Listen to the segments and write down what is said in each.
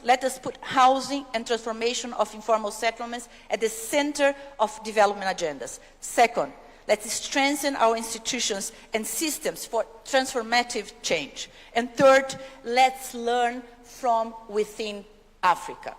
let us put housing and transformation of informal settlements at the center of development agendas. Second, let's strengthen our institutions and systems for transformative change. And third, let's learn from within Africa.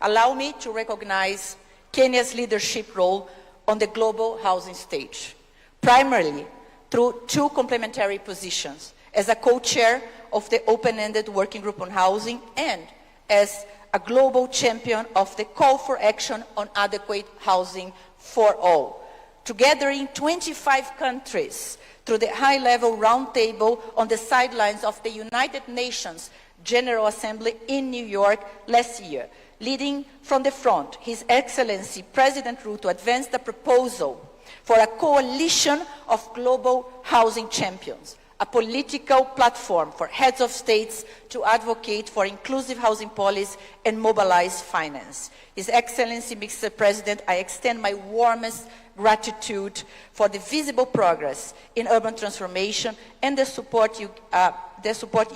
Allow me to recognize Kenya's leadership role on the global housing stage, primarily through two complementary positions, as a co-chair of the open-ended working group on housing and as a global champion of the call for action on adequate housing for all. Together in 25 countries, through the high-level roundtable on the sidelines of the United Nations General Assembly in New York last year, leading from the front, His Excellency President Ruto advanced a proposal for a coalition of global housing champions, a political platform for heads of states to advocate for inclusive housing policy and mobilize finance. His Excellency, Mr. President, I extend my warmest gratitude for the visible progress in urban transformation and the support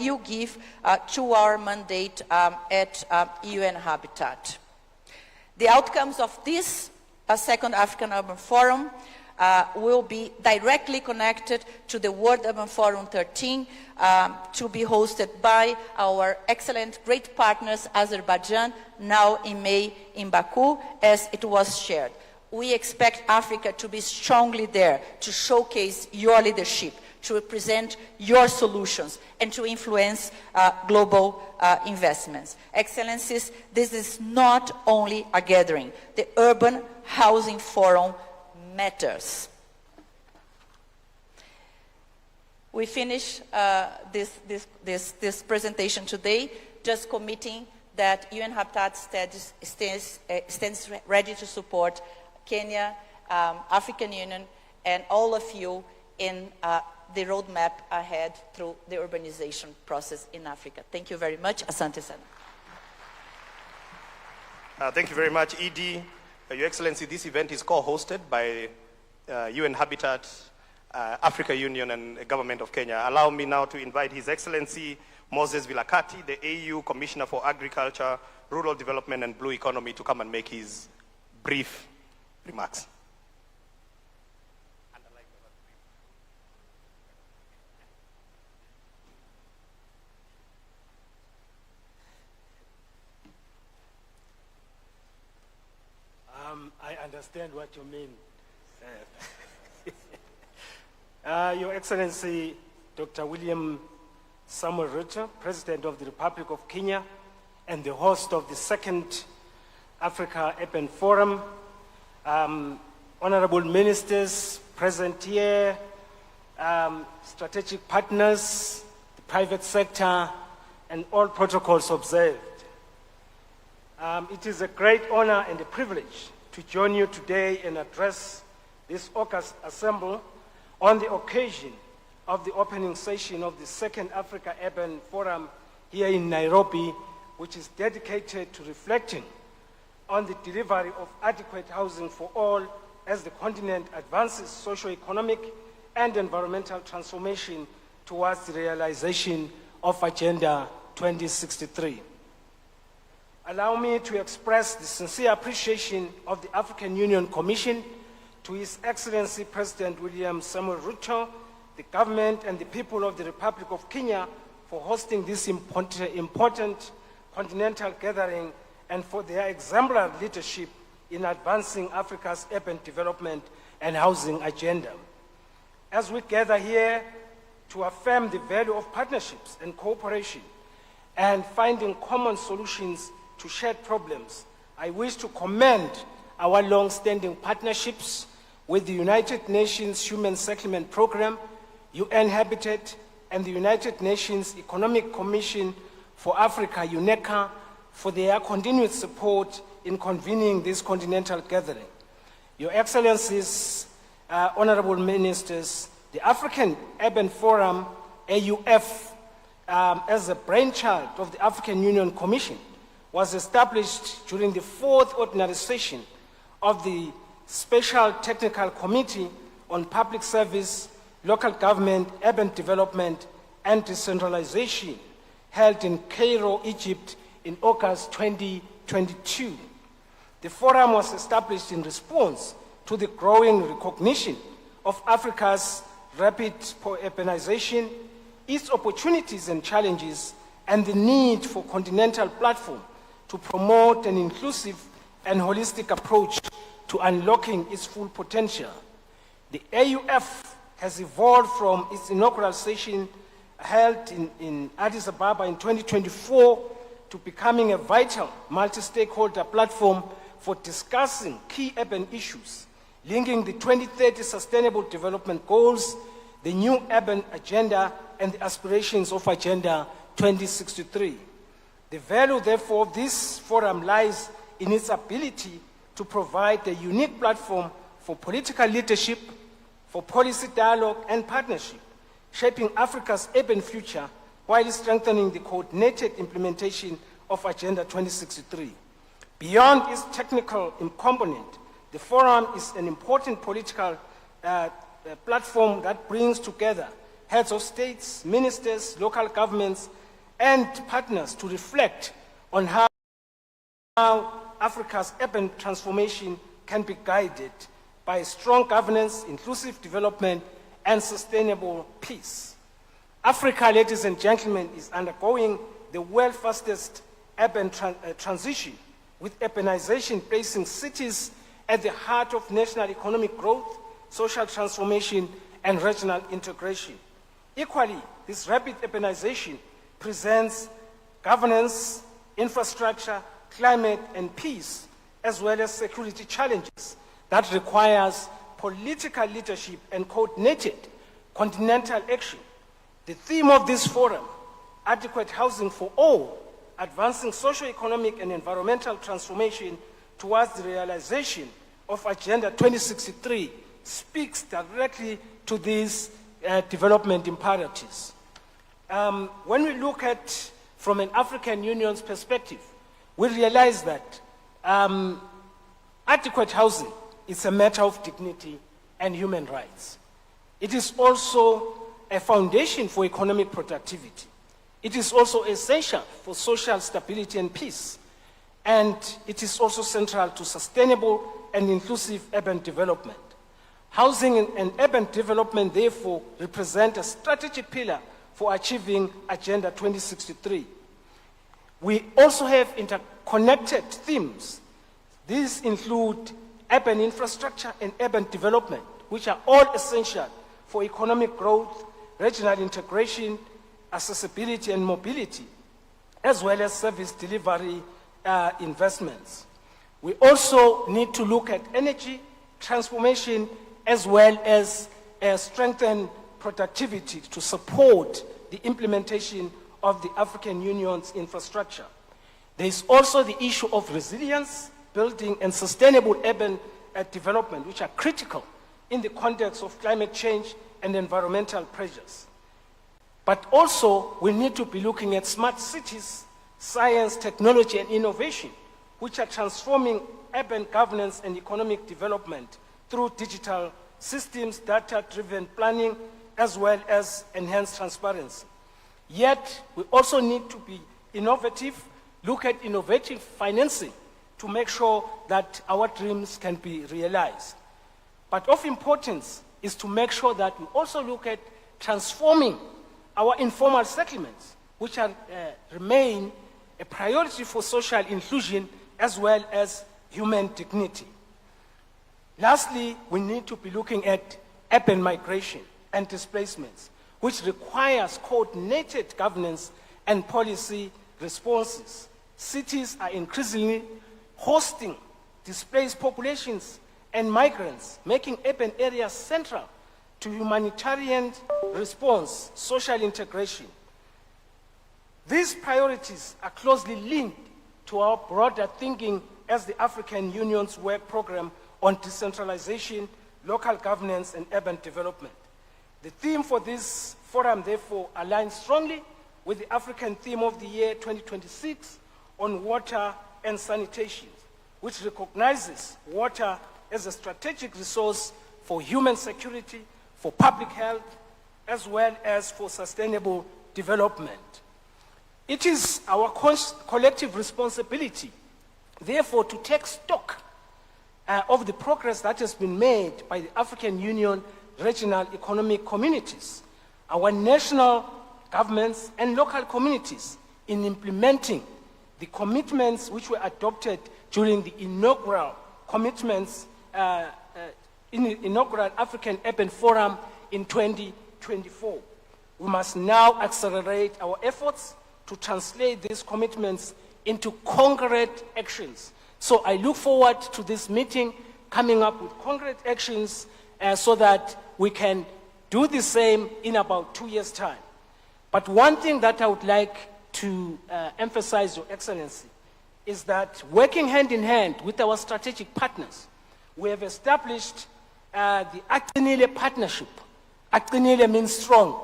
you give to our mandate at UN Habitat. The outcomes of this second African Urban Forum will be directly connected to the World Urban Forum 13 to be hosted by our excellent, great partners, Azerbaijan, now in May in Baku, as it was shared. We expect Africa to be strongly there to showcase your leadership, to represent your solutions, and to influence global investments. Excellencies, this is not only a gathering. The Urban Housing Forum matters. We finish this presentation today just committing that UN Habitat stands ready to support Kenya, African Union, and all of you in the roadmap ahead through the urbanization process in Africa. Thank you very much. Asante sana. Thank you very much, Edie. Your Excellency, this event is co-hosted by UN Habitat, Africa Union, and the Government of Kenya. Allow me now to invite His Excellency Moses Vilakati, the AU Commissioner for Agriculture, Rural Development, and Blue Economy, to come and make his brief remarks. I understand what you mean. Your Excellency, Dr. William Samuel Ruto, President of the Republic of Kenya, and the host of the second Africa Urban Forum, honorable ministers present here, strategic partners, the private sector, and all protocols observed. It is a great honor and a privilege to join you today and address this August Assembly on the occasion of the opening session of the second Africa Urban Forum here in Nairobi, which is dedicated to reflecting on the delivery of adequate housing for all as the continent advances socio-economic and environmental transformation towards the realization of Agenda 2063. Allow me to express the sincere appreciation of the African Union Commission to His Excellency President William Samuel Ruto, the government and the people of the Republic of Kenya for hosting this important continental gathering and for their exemplary leadership in advancing Africa's urban development and housing agenda. As we gather here to affirm the value of partnerships and cooperation and finding common solutions to shared problems, I wish to commend our long-standing partnerships with the United Nations Human Settlement Program, UN Habitat, and the United Nations Economic Commission for Africa, UNECA, for their continued support in convening this continental gathering. Your Excellencies, honorable ministers, the African Urban Forum, AUF, as a brainchild of the African Union Commission, was established during the fourth ordinary session of the Special Technical Committee on Public Service, Local Government, Urban Development, and Decentralization, held in Cairo, Egypt, in August 2022. The forum was established in response to the growing recognition of Africa's rapid urbanization, its opportunities and challenges, and the need for continental platform to promote an inclusive and holistic approach to unlocking its full potential. The AUF has evolved from its inaugural session held in Addis Ababa in 2024 to becoming a vital multi-stakeholder platform for discussing key urban issues, linking the 2030 Sustainable Development Goals, the new urban agenda, and the aspirations of Agenda 2063. The value, therefore, of this forum lies in its ability to provide a unique platform for political leadership, for policy dialogue and partnership, shaping Africa's urban future while strengthening the coordinated implementation of Agenda 2063. Beyond its technical component, the forum is an important political platform that brings together heads of states, ministers, local governments, and partners to reflect on how Africa's urban transformation can be guided by strong governance, inclusive development, and sustainable peace. Africa, ladies and gentlemen, is undergoing the world's fastest urban transition, with urbanization placing cities at the heart of national economic growth, social transformation, and regional integration. Equally, this rapid urbanization presents governance, infrastructure, climate, and peace, as well as security challenges that requires political leadership and coordinated continental action. The theme of this forum, adequate housing for all, advancing socio-economic and environmental transformation towards the realization of Agenda 2063, speaks directly to these development imperatives. When we look at from an African Union's perspective, we realize that adequate housing is a matter of dignity and human rights. It is also a foundation for economic productivity. It is also essential for social stability and peace. And it is also central to sustainable and inclusive urban development. Housing and urban development, therefore, represent a strategic pillar for achieving Agenda 2063. We also have interconnected themes. These include urban infrastructure and urban development, which are all essential for economic growth, regional integration, accessibility and mobility, as well as service delivery investments. We also need to look at energy transformation as well as strengthen productivity to support the implementation of the African Union's infrastructure. There is also the issue of resilience, building, and sustainable urban development, which are critical in the context of climate change and environmental pressures. But also, we need to be looking at smart cities, science, technology, and innovation, which are transforming urban governance and economic development through digital systems, data-driven planning, as well as enhanced transparency. Yet, we also need to be innovative, look at innovative financing to make sure that our dreams can be realized. But of importance is to make sure that we also look at transforming our informal settlements, which remain a priority for social inclusion as well as human dignity. Lastly, we need to be looking at urban migration and displacements, which requires coordinated governance and policy responses. Cities are increasingly hosting displaced populations and migrants, making urban areas central to humanitarian response, social integration. These priorities are closely linked to our broader thinking as the African Union's work program on decentralization, local governance, and urban development. The theme for this forum, therefore, aligns strongly with the African theme of the year 2026 on water and sanitation, which recognizes water as a strategic resource for human security, for public health, as well as for sustainable development. It is our collective responsibility, therefore, to take stock of the progress that has been made by the African Union regional economic communities, our national governments and local communities in implementing the commitments which were adopted during the inaugural inaugural African Urban Forum in 2024. We must now accelerate our efforts to translate these commitments into concrete actions. So I look forward to this meeting coming up with concrete actions so that we can do the same in about 2 years' time. But one thing that I would like to emphasize, Your Excellency, is that working hand in hand with our strategic partners, we have established the Aqinile Partnership. Aqinile means strong,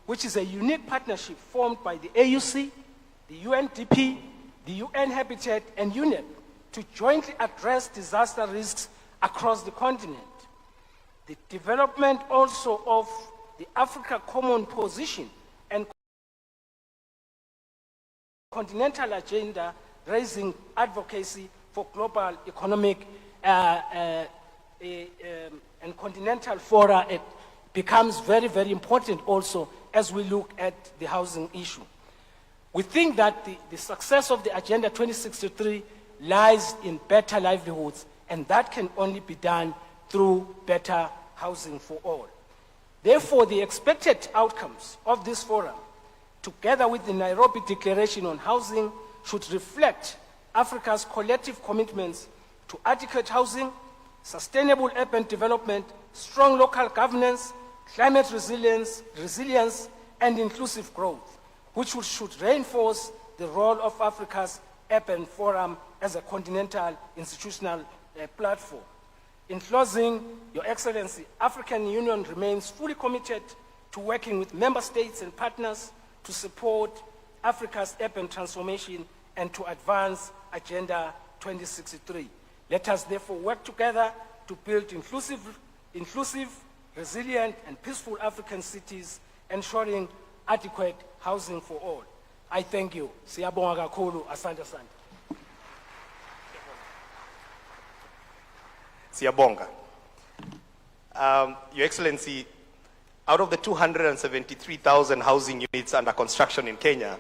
which is a unique partnership formed by the AUC, the UNDP, the UN Habitat, and UNEP to jointly address disaster risks across the continent. The development also of the Africa Common Position and continental agenda, raising advocacy for global economic and continental fora, it becomes very, very important also as we look at the housing issue. We think that the success of the Agenda 2063 lies in better livelihoods, and that can only be done through better housing for all. Therefore, the expected outcomes of this forum, together with the Nairobi Declaration on Housing, should reflect Africa's collective commitments to adequate housing, sustainable urban development, strong local governance, climate resilience, and inclusive growth, which should reinforce the role of Africa's Urban Forum as a continental institutional platform. In closing, Your Excellency, African Union remains fully committed to working with member states and partners to support Africa's urban transformation and to advance Agenda 2063. Let us therefore work together to build inclusive, resilient, and peaceful African cities, ensuring adequate housing for all. I thank you. Siyabonga kakhulu. Asante asante. Siyabonga. Your Excellency, out of the 273,000 housing units under construction in Kenya,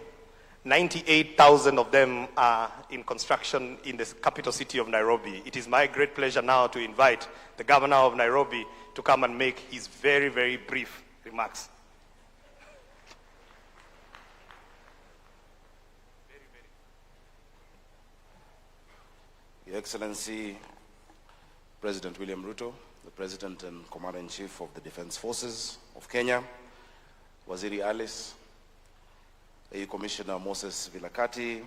98,000 of them are in construction in the capital city of Nairobi. It is my great pleasure now to invite the governor of Nairobi to come and make his very, very brief remarks. Your Excellency, President William Ruto, the President and Commander-in-Chief of the Defense Forces of Kenya, Waziri Alice, AU Commissioner Moses Vilakati,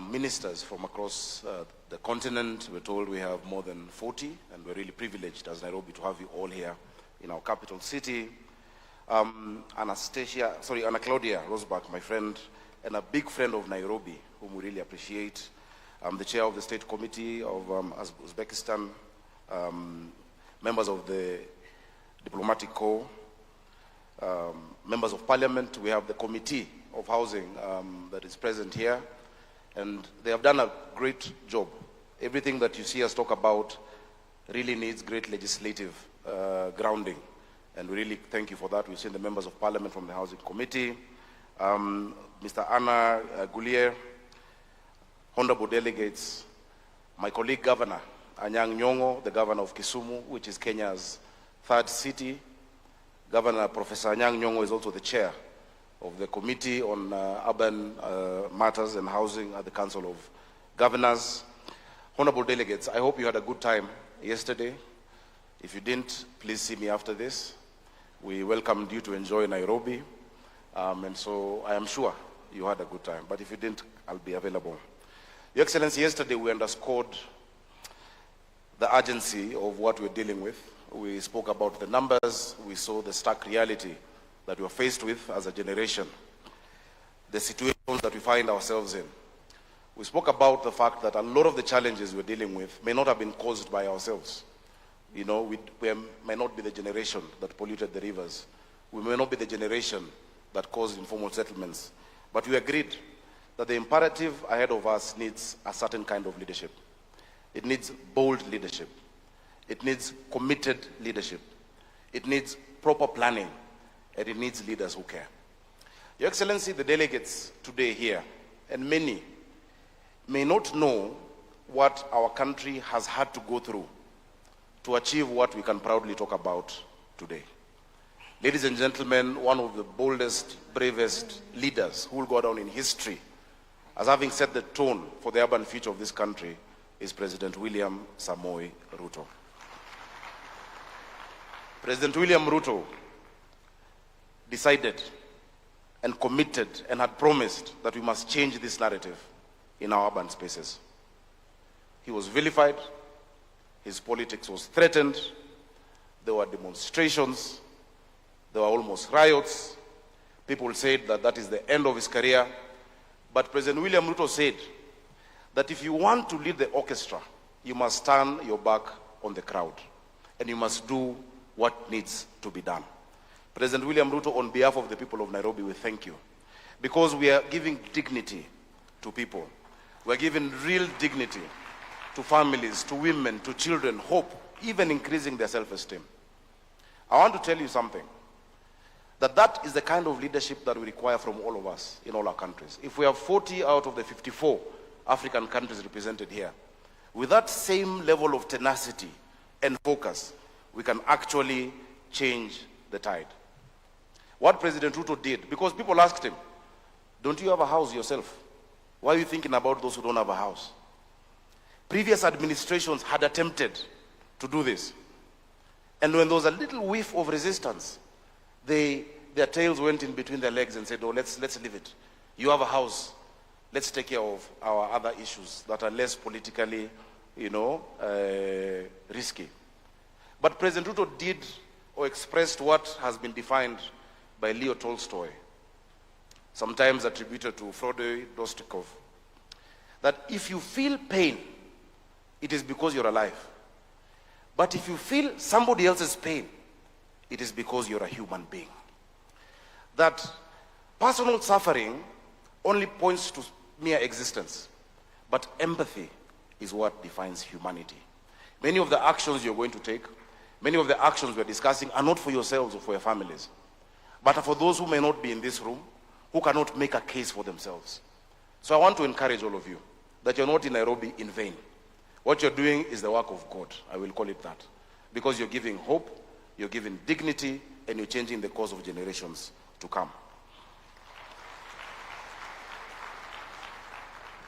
ministers from across the continent. We're told we have more than 40, and we're really privileged as Nairobi to have you all here in our capital city. Anna Claudia Rosbach, my friend, and a big friend of Nairobi, whom we really appreciate. The chair of the State Committee of Uzbekistan, members of the Diplomatic Corps, members of Parliament. We have the Committee of Housing that is present here, and they have done a great job. Everything that you see us talk about really needs great legislative grounding, and we really thank you for that. We've seen the members of Parliament from the Housing Committee, Mr. Anna Goulier, honorable delegates, my colleague Governor Anyang' Nyong'o, the Governor of Kisumu, which is Kenya's third city. Governor Professor Anyang' Nyong'o is also the chair of the Committee on Urban Matters and Housing at the Council of Governors. Honorable delegates, I hope you had a good time yesterday. If you didn't, please see me after this. We welcomed you to enjoy Nairobi, and so I am sure you had a good time. But if you didn't, I'll be available. Your Excellency, yesterday we underscored the urgency of what we're dealing with. We spoke about the numbers. We saw the stark reality that we're faced with as a generation, the situations that we find ourselves in. We spoke about the fact that a lot of the challenges we're dealing with may not have been caused by ourselves. You know, we may not be the generation that polluted the rivers. We may not be the generation that caused informal settlements. But we agreed that the imperative ahead of us needs a certain kind of leadership. It needs bold leadership. It needs committed leadership. It needs proper planning, and it needs leaders who care. Your Excellency, the delegates today here, and many, may not know what our country has had to go through to achieve what we can proudly talk about today. Ladies and gentlemen, one of the boldest, bravest leaders who will go down in history as having set the tone for the urban future of this country is President William Samoei Ruto. President William Ruto decided and committed and had promised that we must change this narrative in our urban spaces. He was vilified, his politics was threatened, there were demonstrations, there were almost riots. People said that that is the end of his career. But President William Ruto said that if you want to lead the orchestra, you must turn your back on the crowd and you must do what needs to be done. President William Ruto, on behalf of the people of Nairobi, we thank you because we are giving dignity to people. We are giving real dignity to families, to women, to children, hope, even increasing their self-esteem. I want to tell you something, that is the kind of leadership that we require from all of us in all our countries. If we have 40 out of the 54 African countries represented here, with that same level of tenacity and focus, we can actually change the tide. What President Ruto did, because people asked him, don't you have a house yourself? Why are you thinking about those who don't have a house? Previous administrations had attempted to do this. And when there was a little whiff of resistance, their tails went in between their legs and said, oh, let's leave it. You have a house. Let's take care of our other issues that are less politically, risky. But President Ruto did or expressed what has been defined by Leo Tolstoy, sometimes attributed to Fyodor Dostoevsky, that if you feel pain, it is because you're alive. But if you feel somebody else's pain, it is because you're a human being. That personal suffering only points to mere existence, but empathy is what defines humanity. Many of the actions you're going to take, many of the actions we're discussing are not for yourselves or for your families, but are for those who may not be in this room, who cannot make a case for themselves. So I want to encourage all of you that you're not in Nairobi in vain. What you're doing is the work of God, I will call it that, because you're giving hope, you're giving dignity, and you're changing the course of generations to come.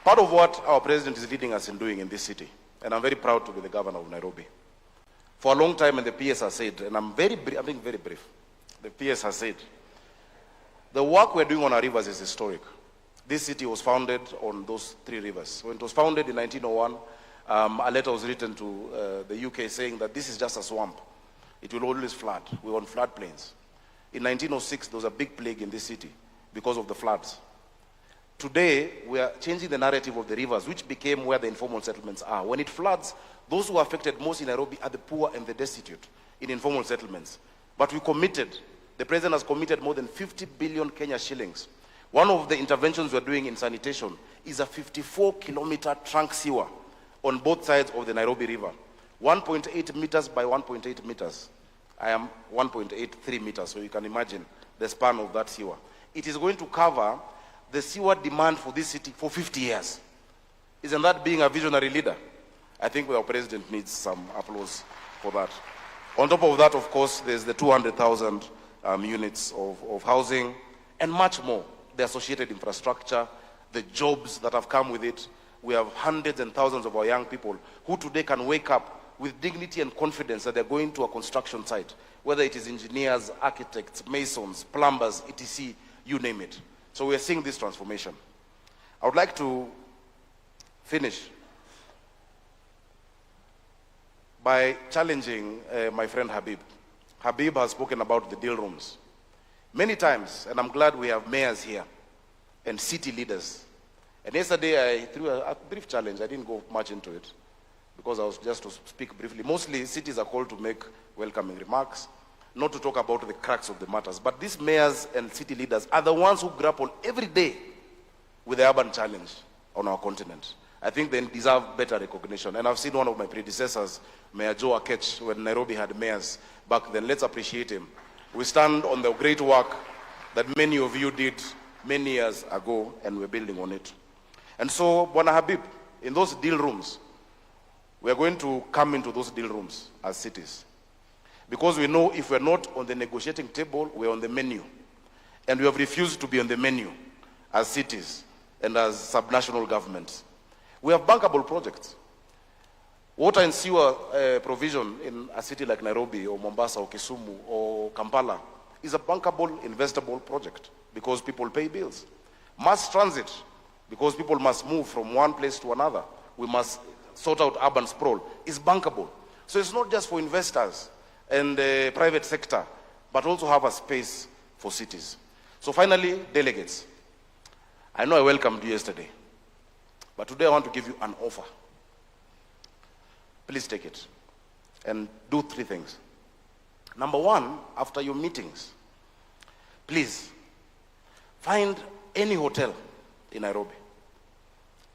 Part of what our president is leading us in doing in this city, and I'm very proud to be the governor of Nairobi. For a long time, and the PS has said, and I'm being very brief, the PS has said, the work we're doing on our rivers is historic. This city was founded on those 3 rivers. When it was founded in 1901, a letter was written to the UK saying that this is just a swamp. It will always flood. We were on floodplains. In 1906, there was a big plague in this city because of the floods. Today, we are changing the narrative of the rivers, which became where the informal settlements are. When it floods, those who are affected most in Nairobi are the poor and the destitute in informal settlements. But we committed, the president has committed more than 50 billion Kenya shillings. One of the interventions we're doing in sanitation is a 54-kilometer trunk sewer on both sides of the Nairobi River. 1.8 meters by 1.8 meters. I am 1.83 meters, so you can imagine the span of that sewer. It is going to cover the sewer demand for this city for 50 years. Isn't that being a visionary leader? I think our president needs some applause for that. On top of that, of course, there's the 200,000 units of housing and much more. The associated infrastructure, the jobs that have come with it. We have hundreds and thousands of our young people who today can wake up with dignity and confidence that they're going to a construction site, whether it is engineers, architects, masons, plumbers, etc., you name it. So we are seeing this transformation. I would like to finish by challenging my friend Habib. Habib has spoken about the deal rooms many times, and I'm glad we have mayors here and city leaders. And yesterday I threw a brief challenge. I didn't go much into it because I was just to speak briefly. Mostly cities are called to make welcoming remarks. not to talk about the cracks of the matters, but these mayors and city leaders are the ones who grapple every day with the urban challenge on our continent. I think they deserve better recognition. And I've seen one of my predecessors, Mayor Joe Akech, when Nairobi had mayors back then. Let's appreciate him. We stand on the great work that many of you did many years ago, and we're building on it. And so, Bwana Habib, in those deal rooms, we are going to come into those deal rooms as cities. Because we know if we're not on the negotiating table, we're on the menu. And we have refused to be on the menu as cities and as subnational governments. We have bankable projects. Water and sewer provision in a city like Nairobi or Mombasa or Kisumu or Kampala is a bankable, investable project because people pay bills. Mass transit, because people must move from one place to another. We must sort out urban sprawl, is bankable. So it's not just for investors and the private sector, but also have a space for cities. So finally, delegates. I know I welcomed you yesterday, but today I want to give you an offer. Please take it and do 3 things. Number 1, after your meetings, please find any hotel in Nairobi,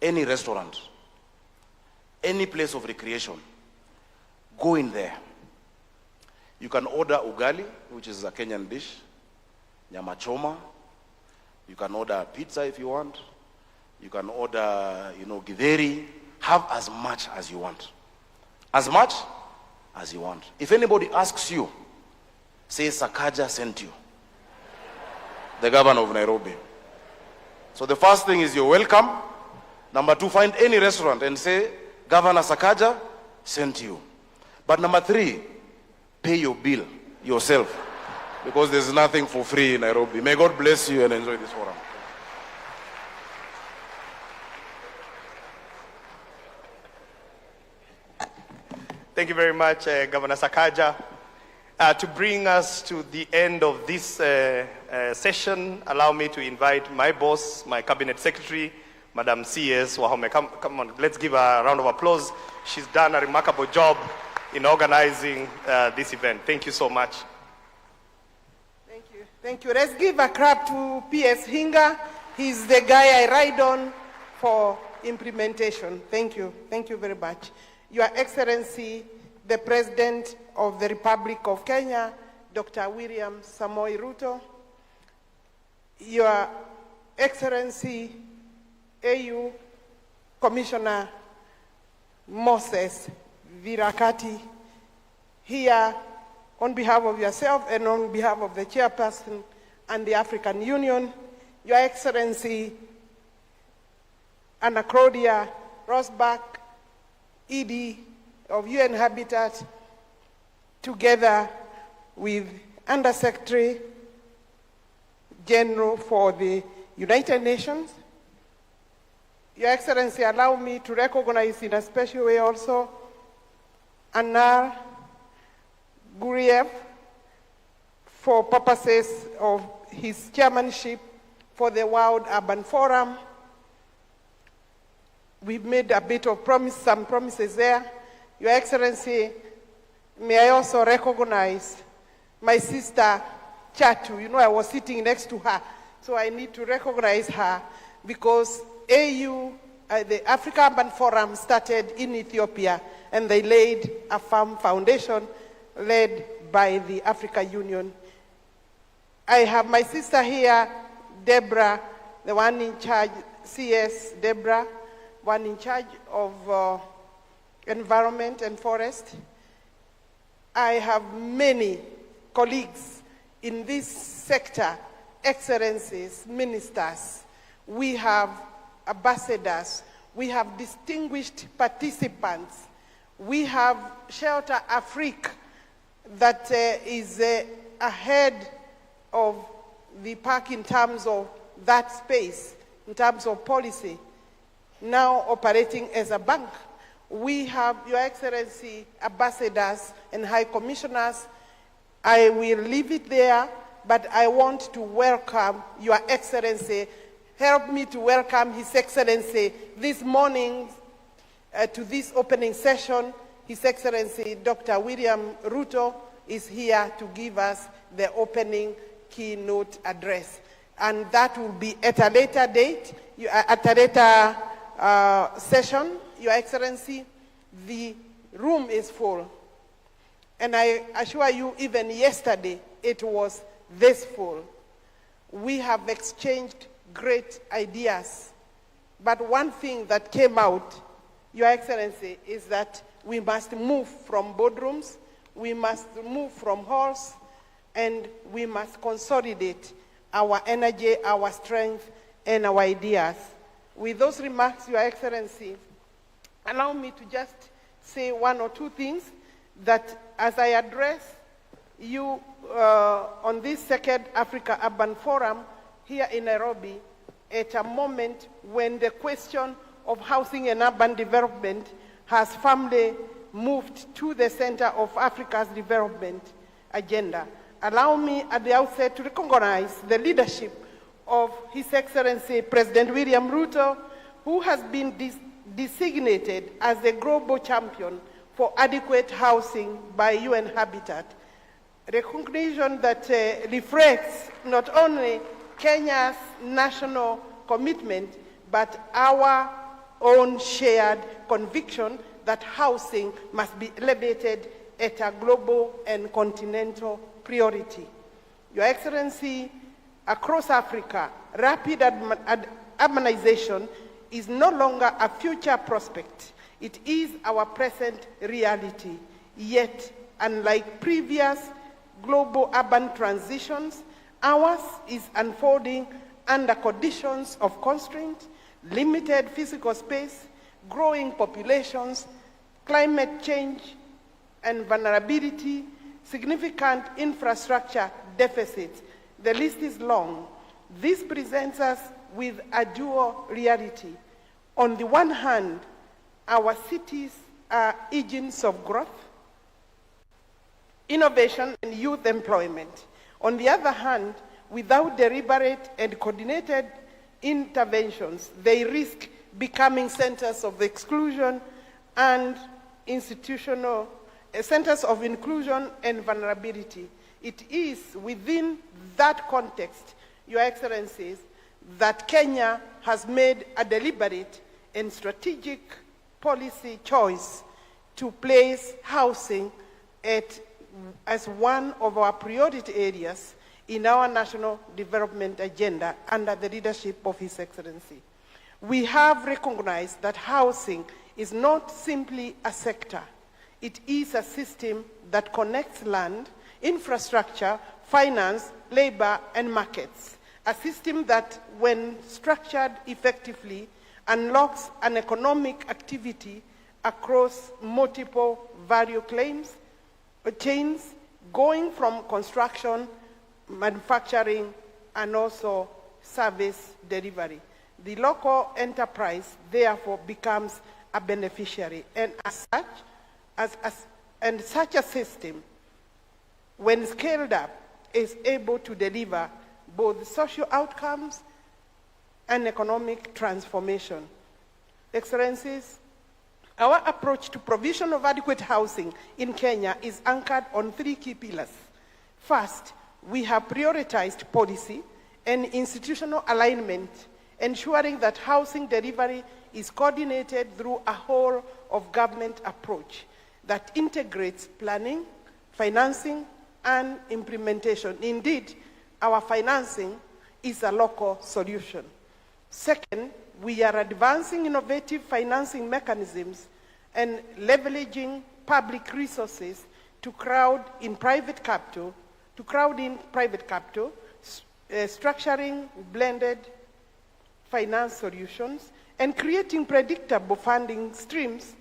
any restaurant, any place of recreation. Go in there. You can order ugali, which is a Kenyan dish, nyama choma. You can order pizza if you want. You can order, githeri. Have as much as you want. As much as you want. If anybody asks you, say Sakaja sent you. The governor of Nairobi. So the first thing is you're welcome. Number 2, find any restaurant and say, Governor Sakaja sent you. But number 3, pay your bill yourself. Because there's nothing for free in Nairobi. May God bless you and enjoy this forum. Thank you very much, Governor Sakaja. To bring us to the end of this session, allow me to invite my boss, my cabinet secretary, Madam C.S. Wahome. Come on, let's give her a round of applause. She's done a remarkable job in organizing this event. Thank you so much. Thank you. Thank you. Let's give a clap to P.S. Hinga. He's the guy I ride on for implementation. Thank you. Thank you very much. Your Excellency, the President of the Republic of Kenya, Dr. William Samoei Ruto, Your Excellency, AU Commissioner Moses Virakati, here on behalf of yourself and on behalf of the chairperson and the African Union, Your Excellency Anna Claudia Rosbach, ED of UN Habitat, together with Undersecretary General for the United Nations. Your Excellency, allow me to recognize in a special way also Anar Guriev for purposes of his chairmanship for the World Urban Forum. We've made a bit of some promises there. Your Excellency, may I also recognize my sister Chatu. I was sitting next to her, so I need to recognize her because AU, the Africa Urban Forum, started in Ethiopia, and they laid a firm foundation led by the African Union. I have my sister here, Deborah, the one in charge, CS Deborah, one in charge of environment and forest. I have many colleagues in this sector, excellencies, ministers. We have ambassadors. We have distinguished participants. We have Shelter Afrique that is ahead of the pack in terms of that space, in terms of policy, now operating as a bank. We have, Your Excellency, ambassadors and high commissioners. I will leave it there, but I want to welcome Your Excellency. Help me to welcome His Excellency this morning to this opening session, His Excellency Dr. William Ruto, is here to give us the opening keynote address. And that will be at a later date, at a later session. Your Excellency, the room is full. And I assure you, even yesterday, it was this full. We have exchanged great ideas. But one thing that came out, Your Excellency, is that we must move from boardrooms, we must move from halls, and we must consolidate our energy, our strength, and our ideas. With those remarks, Your Excellency, allow me to just say one or two things that as I address you on this second Africa Urban Forum here in Nairobi, at a moment when the question of housing and urban development has firmly moved to the center of Africa's development agenda. Allow me at the outset to recognize the leadership of His Excellency President William Ruto, who has been designated as the global champion for adequate housing by UN Habitat. Recognition that reflects not only Kenya's national commitment, but our own shared conviction that housing must be elevated at a global and continental priority. Your Excellency, across Africa, rapid urbanization is no longer a future prospect. It is our present reality. Yet, unlike previous global urban transitions, ours is unfolding under conditions of constraint, limited physical space, growing populations, climate change and vulnerability, significant infrastructure deficits. The list is long. This presents us with a dual reality. On the one hand, our cities are engines of growth, innovation, and youth employment. On the other hand, without deliberate and coordinated interventions, they risk becoming centers of exclusion and institutional centers of inclusion and vulnerability. It is within that context, Your Excellencies, that Kenya has made a deliberate and strategic policy choice to place housing as one of our priority areas in our national development agenda under the leadership of His Excellency. We have recognized that housing is not simply a sector. It is a system that connects land, infrastructure, finance, labor, and markets. A system that, when structured effectively, unlocks an economic activity across multiple value chains, going from construction, manufacturing, and also service delivery. The local enterprise, therefore, becomes a beneficiary, and such a system, when scaled up, is able to deliver both social outcomes and economic transformation. Excellencies, our approach to provision of adequate housing in Kenya is anchored on three key pillars. First, we have prioritized policy and institutional alignment, ensuring that housing delivery is coordinated through a whole of government approach that integrates planning, financing, and implementation. Indeed, our financing is a local solution. Second, we are advancing innovative financing mechanisms and leveraging public resources to crowd in private capital, structuring blended finance solutions, and creating predictable funding streams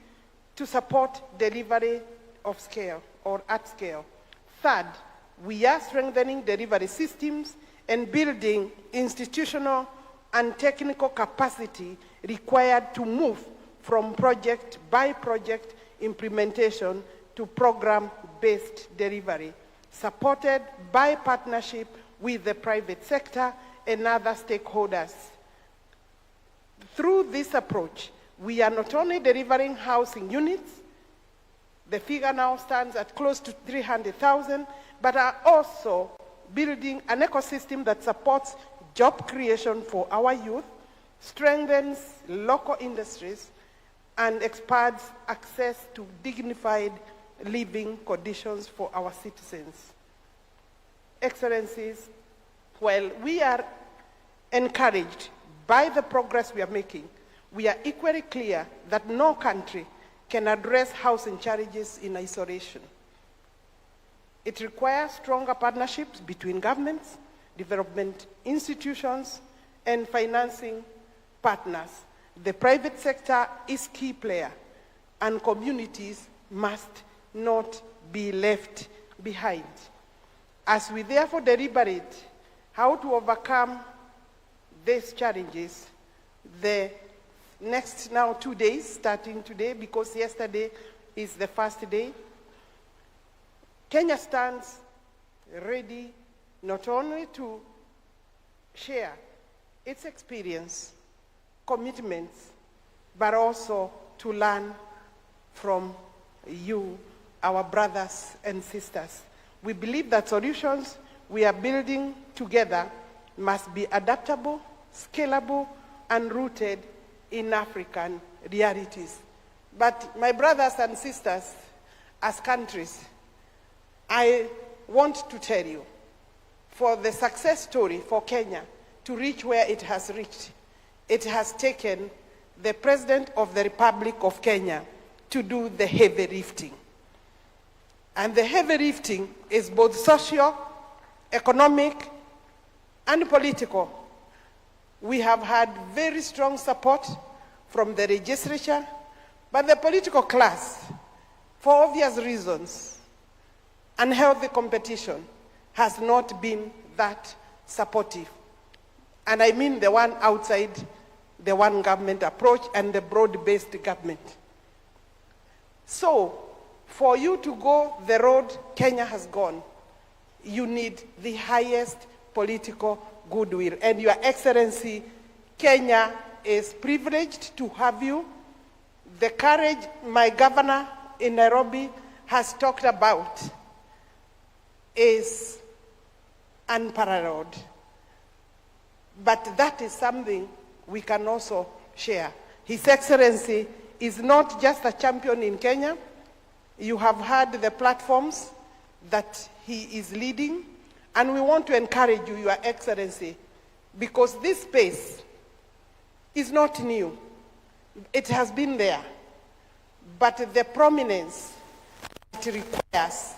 to support delivery of scale or at scale. Third, we are strengthening delivery systems and building institutional and technical capacity required to move from project by project implementation to program-based delivery, supported by partnership with the private sector and other stakeholders. Through this approach, we are not only delivering housing units The figure now stands at close to 300,000, but are also building an ecosystem that supports job creation for our youth, strengthens local industries, and expands access to dignified living conditions for our citizens. Excellencies, while we are encouraged by the progress we are making, we are equally clear that no country can address housing challenges in isolation. It requires stronger partnerships between governments, development institutions, and financing partners. The private sector is a key player, and communities must not be left behind. As we therefore deliberate how to overcome these challenges, the next now 2 days, starting today, because yesterday is the first day, Kenya stands ready not only to share its experience, commitments, but also to learn from you, our brothers and sisters. We believe that solutions we are building together must be adaptable, scalable, and rooted in African realities. But my brothers and sisters, as countries, I want to tell you, for the success story for Kenya to reach where it has reached, it has taken the President of the Republic of Kenya to do the heavy lifting. And the heavy lifting is both social, economic, and political. We have had very strong support from the legislature, but the political class, for obvious reasons, unhealthy competition, has not been that supportive. And I mean the one outside the one government approach and the broad-based government. So, for you to go the road Kenya has gone, you need the highest political goodwill. And Your Excellency, Kenya is privileged to have you. The courage my governor in Nairobi has talked about is unparalleled. But that is something we can also share. His Excellency is not just a champion in Kenya. You have heard the platforms that he is leading, and we want to encourage you, Your Excellency, because this space is not new. It has been there, but the prominence it requires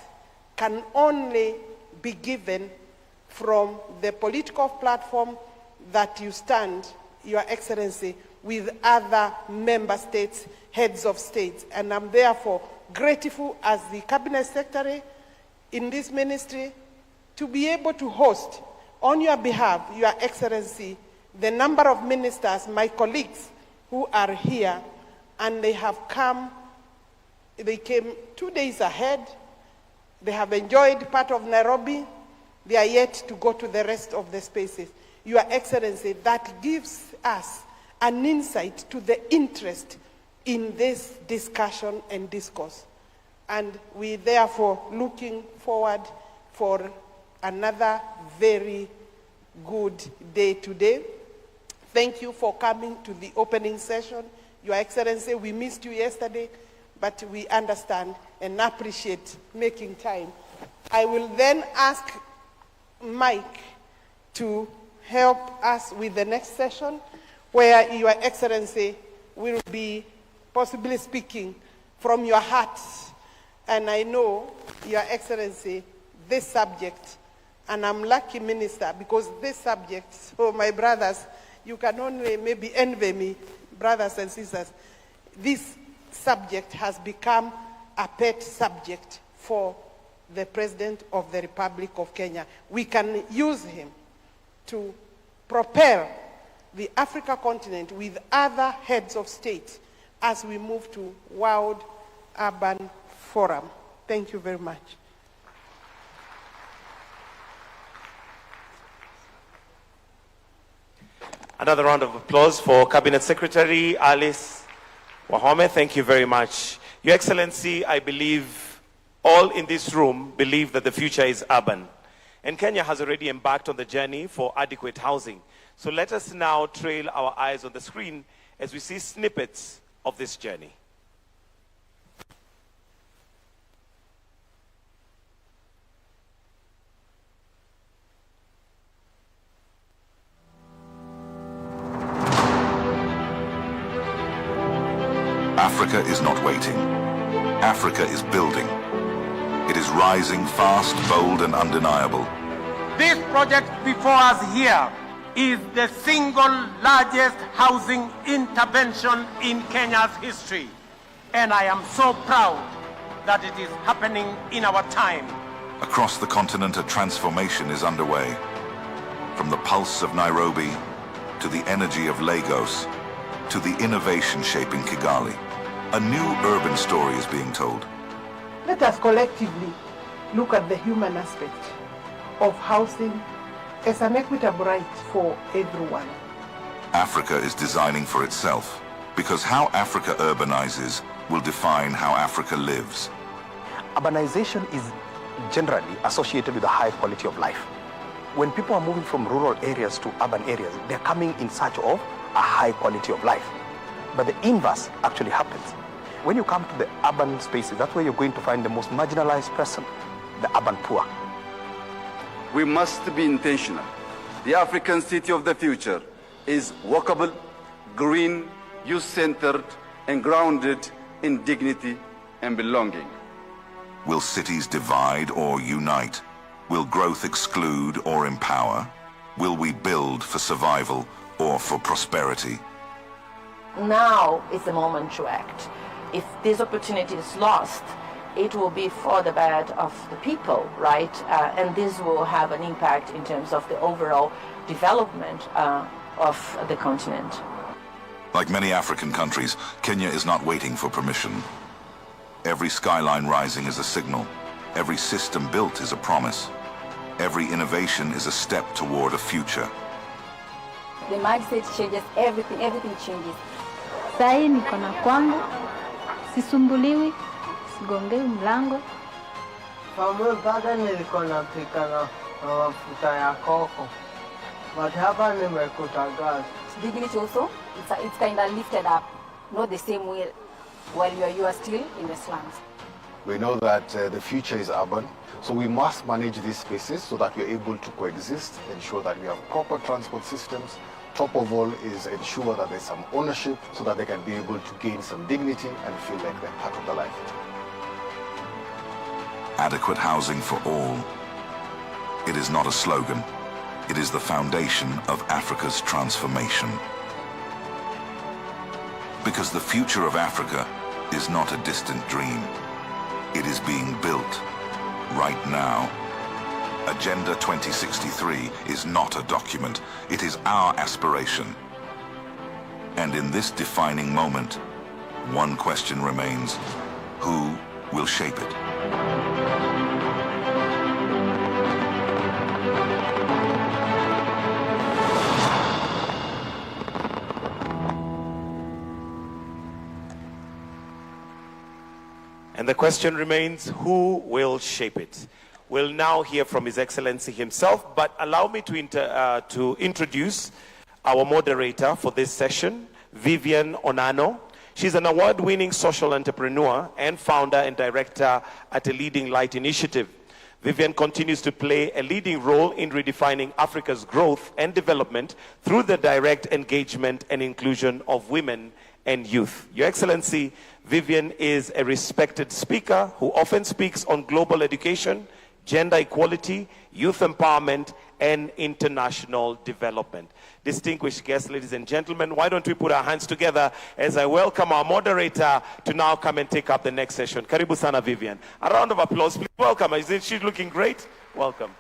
can only be given from the political platform that you stand, Your Excellency, with other member states, heads of states. And I'm therefore grateful as the Cabinet Secretary in this ministry to be able to host on your behalf, Your Excellency, the number of ministers, my colleagues who are here, and they have come, they came 2 days ahead. They have enjoyed part of Nairobi. They are yet to go to the rest of the spaces. Your Excellency, that gives us an insight to the interest in this discussion and discourse. And we therefore looking forward for another very good day today. Thank you for coming to the opening session. Your Excellency, we missed you yesterday, but we understand and appreciate making time. I will then ask Mike to help us with the next session, where Your Excellency will be possibly speaking from your heart. And I know, Your Excellency, this subject, and I'm lucky minister, because this subject, so my brothers, you can only maybe envy me, brothers and sisters, this subject has become a pet subject for the President of the Republic of Kenya. We can use him to propel the Africa continent with other heads of state as we move to World Urban Forum. Thank you very much. Another round of applause for Cabinet Secretary Alice Wahome. Thank you very much. Your Excellency, I believe all in this room believe that the future is urban. And Kenya has already embarked on the journey for adequate housing. So let us now trail our eyes on the screen as we see snippets of this journey. Africa is not waiting. Africa is building. It is rising fast, bold, and undeniable. This project before us here is the single largest housing intervention in Kenya's history. And I am so proud that it is happening in our time. Across the continent, a transformation is underway. From the pulse of Nairobi, to the energy of Lagos, to the innovation shaping Kigali, a new urban story is being told. Let us collectively look at the human aspect of housing as an equitable right for everyone. Africa is designing for itself, because how Africa urbanizes will define how Africa lives. Urbanization is generally associated with a high quality of life. When people are moving from rural areas to urban areas, they're coming in search of a high quality of life. But the inverse actually happens. When you come to the urban spaces, that's where you're going to find the most marginalized person, the urban poor. We must be intentional. The African city of the future is walkable, green, youth-centered, and grounded in dignity and belonging. Will cities divide or unite? Will growth exclude or empower? Will we build for survival or for prosperity? Now is the moment to act. If this opportunity is lost, it will be for the bad of the people, right? And this will have an impact in terms of the overall development of the continent. Like many African countries, Kenya is not waiting for permission. Every skyline rising is a signal. Every system built is a promise. Every innovation is a step toward a future. The mindset changes, everything changes. Sai niko na kwangu, sisumbuliwi, sigongewi mlango. Pamoja mpaka nilikuwa napika na mafuta ya koko. But hapa nimekuta gas. Dignity also, it's kind of lifted up, not the same way while you are still in the slums. We know that the future is urban, so we must manage these spaces so that we're able to coexist, ensure that we have proper transport systems. Top of all is ensure that there's some ownership so that they can be able to gain some dignity and feel like they're part of the life. Adequate housing for all. It is not a slogan. It is the foundation of Africa's transformation. Because the future of Africa is not a distant dream. It is being built right now. Agenda 2063 is not a document. It is our aspiration. And in this defining moment, one question remains: who will shape it? And the question remains, who will shape it? We'll now hear from His Excellency himself, but allow me to introduce our moderator for this session, Vivian Onano. She's an award-winning social entrepreneur and founder and director at a Leading Light initiative. Vivian continues to play a leading role in redefining Africa's growth and development through the direct engagement and inclusion of women and youth. Your Excellency, Vivian is a respected speaker who often speaks on global education, gender equality, youth empowerment, and international development. Distinguished guests, ladies and gentlemen, why don't we put our hands together as I welcome our moderator to now come and take up the next session. Karibu sana, Vivian. A round of applause, please. Welcome. Isn't she looking great? Welcome.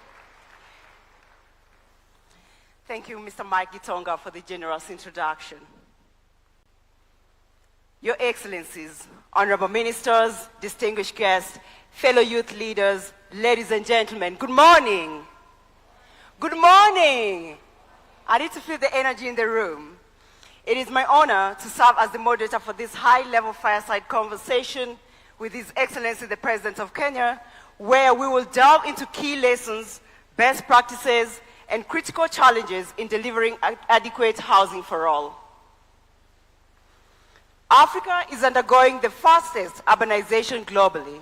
Thank you, Mr. Mike Gitonga, for the generous introduction. Your Excellencies, honorable ministers, distinguished guests, fellow youth leaders, ladies and gentlemen, good morning. Good morning. I need to feel the energy in the room. It is my honor to serve as the moderator for this high-level fireside conversation with His Excellency the President of Kenya, where we will delve into key lessons, best practices, and critical challenges in delivering adequate housing for all. Africa is undergoing the fastest urbanization globally,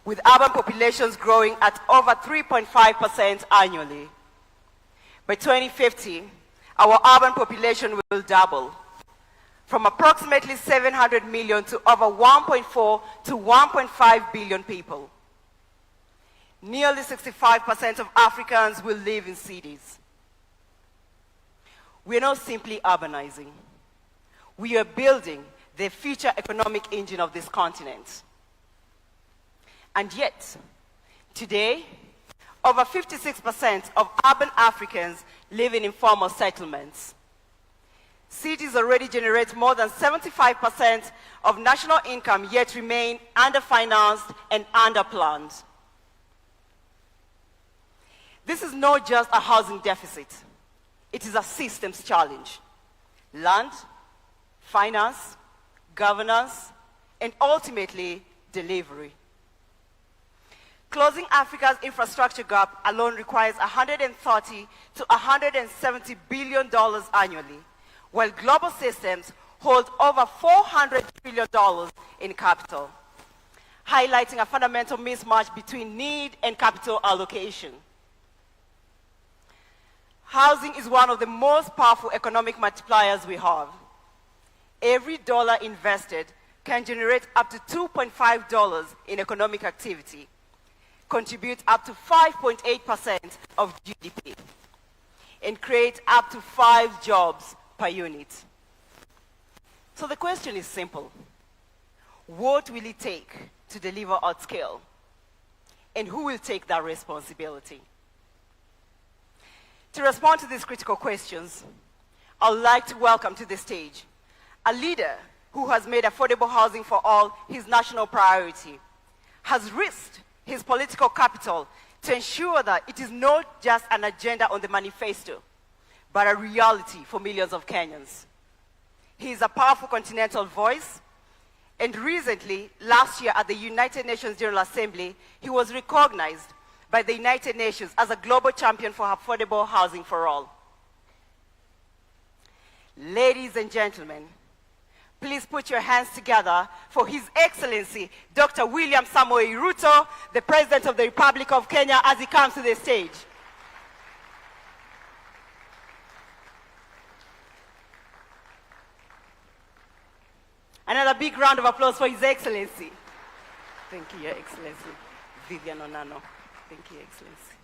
with urban populations growing at over 3.5% annually. By 2050, our urban population will double, from approximately 700 million to over 1.4 to 1.5 billion people. Nearly 65% of Africans will live in cities. We are not simply urbanizing. We are building the future economic engine of this continent. And yet, today, over 56% of urban Africans live in informal settlements. Cities already generate more than 75% of national income, yet remain underfinanced and underplanned. This is not just a housing deficit. It is a systems challenge. Land, finance, governance, and ultimately, delivery. Closing Africa's infrastructure gap alone requires $130 to $170 billion annually, while global systems hold over $400 billion in capital, highlighting a fundamental mismatch between need and capital allocation. Housing is one of the most powerful economic multipliers we have. Every dollar invested can generate up to $2.5 in economic activity, contribute up to 5.8% of GDP, and create up to 5 jobs per unit. So the question is simple. What will it take to deliver at scale? And who will take that responsibility? To respond to these critical questions, I would like to welcome to the stage a leader who has made affordable housing for all his national priority, has risked his political capital to ensure that it is not just an agenda on the manifesto, but a reality for millions of Kenyans. He is a powerful continental voice, and recently, last year at the United Nations General Assembly, he was recognized by the United Nations as a global champion for affordable housing for all. Ladies and gentlemen, please put your hands together for His Excellency, Dr. William Samoei Ruto, the President of the Republic of Kenya, as he comes to the stage. Another big round of applause for His Excellency. Thank you, Your Excellency. Vivian Onano. Thank you, Your Excellency.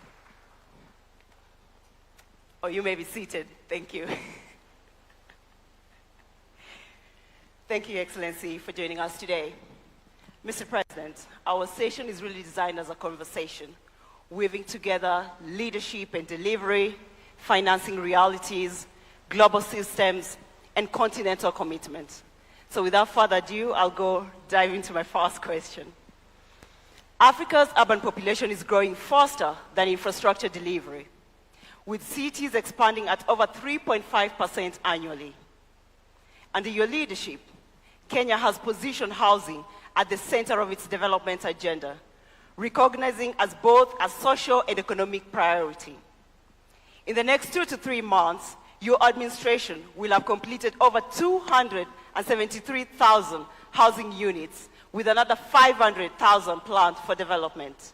Oh, you may be seated. Thank you. Thank you, Your Excellency, for joining us today. Mr. President, our session is really designed as a conversation, weaving together leadership and delivery, financing realities, global systems, and continental commitment. So without further ado, I'll dive into my first question. Africa's urban population is growing faster than infrastructure delivery, with cities expanding at over 3.5% annually. Under your leadership, Kenya has positioned housing at the center of its development agenda, recognizing as both a social and economic priority. In the next 2 to 3 months, your administration will have completed over 273,000 housing units, with another 500,000 planned for development,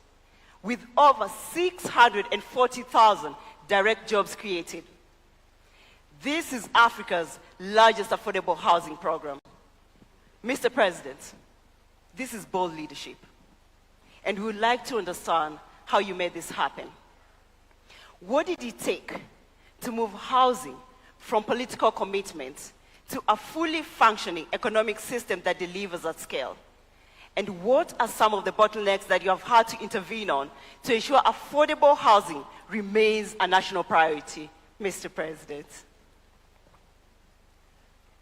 with over 640,000 direct jobs created. This is Africa's largest affordable housing program. Mr. President, this is bold leadership, and we would like to understand how you made this happen. What did it take to move housing from political commitment to a fully functioning economic system that delivers at scale? And what are some of the bottlenecks that you have had to intervene on to ensure affordable housing remains a national priority, Mr. President?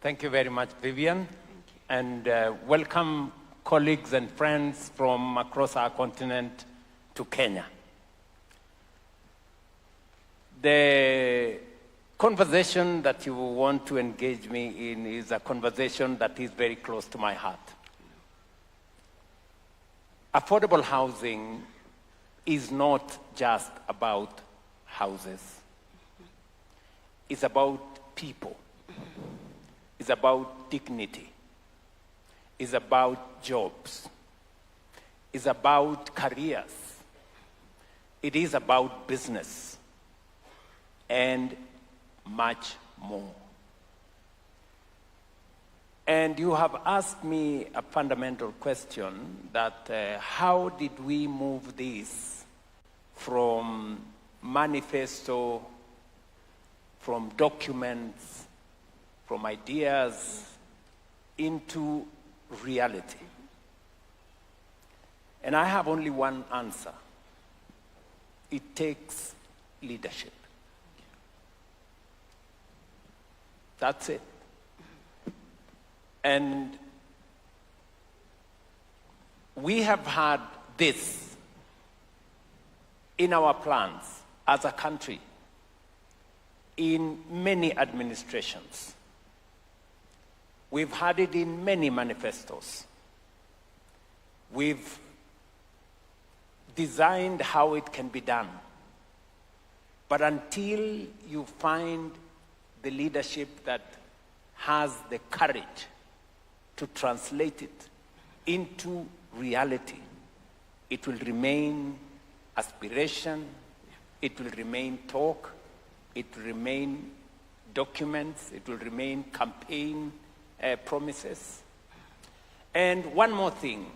Thank you very much, Vivian. And welcome colleagues and friends from across our continent to Kenya. The conversation that you want to engage me in is a conversation that is very close to my heart. affordable housing is not just about houses. It's about people. It's about dignity. It's about jobs. It's about careers. It is about business and much more. And you have asked me a fundamental question that how did we move this from manifesto, from documents, from ideas into reality? And I have only one answer. It takes leadership. That's it. And we have had this in our plans as a country in many administrations. We've had it in many manifestos. We've designed how it can be done. But until you find the leadership that has the courage to translate it into reality, it will remain aspiration, it will remain talk, it will remain documents, it will remain campaign promises. And one more thing,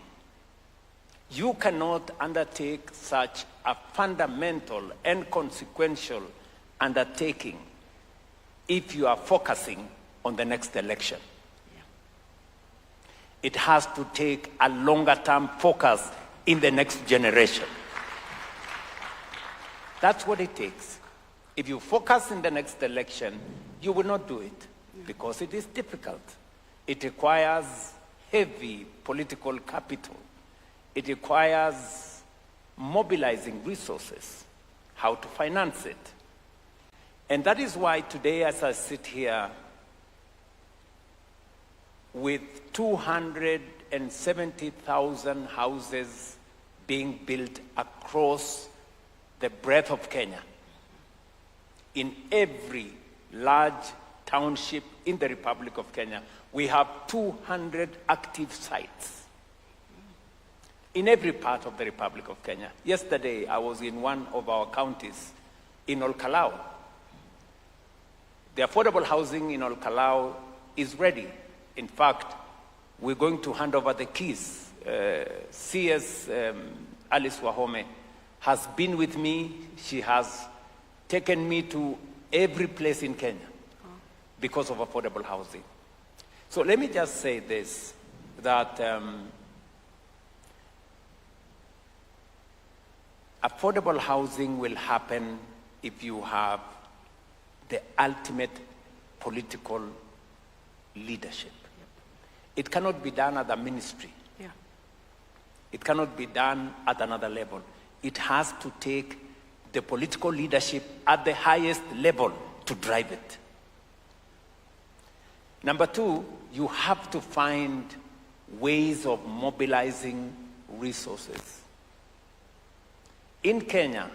you cannot undertake such a fundamental and consequential undertaking if you are focusing on the next election. It has to take a longer-term focus in the next generation. That's what it takes. If you focus in the next election, you will not do it because it is difficult. It requires heavy political capital. It requires mobilizing resources, how to finance it. And that is why today, as I sit here, with 270,000 houses being built across the breadth of Kenya, in every large township in the Republic of Kenya, we have 200 active sites in every part of the Republic of Kenya. Yesterday, I was in one of our counties in Olkalau. The affordable housing in Olkalau is ready. In fact, we're going to hand over the keys. CS Alice Wahome has been with me. She has taken me to every place in Kenya because of affordable housing. So let me just say this, that affordable housing will happen if you have the ultimate political leadership. It cannot be done at the ministry. It cannot be done at another level. It has to take the political leadership at the highest level to drive it. Number two, you have to find ways of mobilizing resources. In Kenya,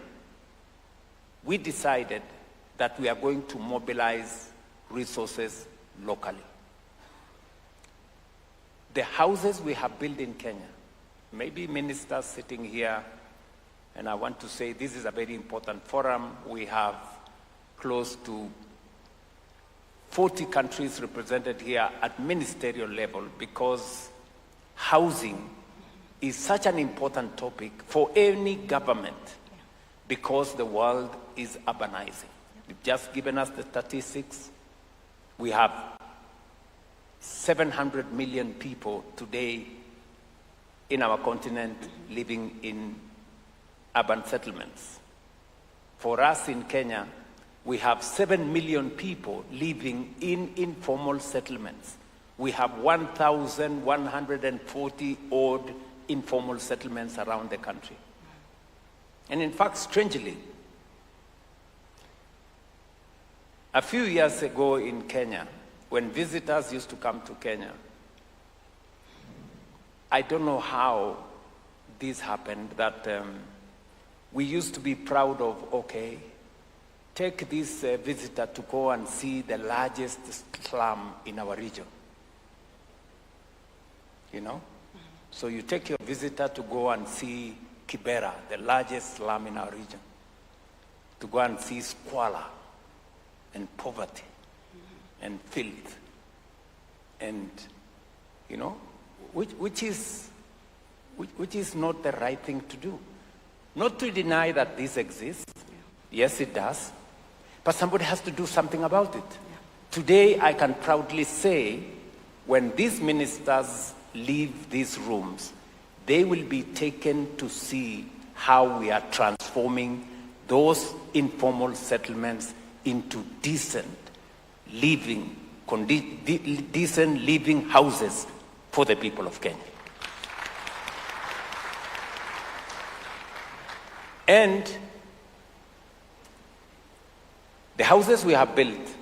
we decided that we are going to mobilize resources locally. The houses we have built in Kenya, maybe ministers sitting here, and I want to say this is a very important forum. We have close to 40 countries represented here at ministerial level because housing is such an important topic for any government because the world is urbanizing. You've just given us the statistics. We have 700 million people today in our continent living in urban settlements. For us in Kenya, we have 7 million people living in informal settlements. We have 1,140 odd informal settlements around the country. And in fact, strangely, a few years ago in Kenya, when visitors used to come to Kenya, I don't know how this happened that we used to be proud of, okay, take this visitor to go and see the largest slum in our region. You know? So you take your visitor to go and see Kibera, the largest slum in our region, to go and see squalor and poverty and filth, and, you know, which is not the right thing to do. Not to deny that this exists. Yes, it does. But somebody has to do something about it. Today, I can proudly say, when these ministers leave these rooms, they will be taken to see how we are transforming those informal settlements into decent living houses for the people of Kenya. And the houses we have built,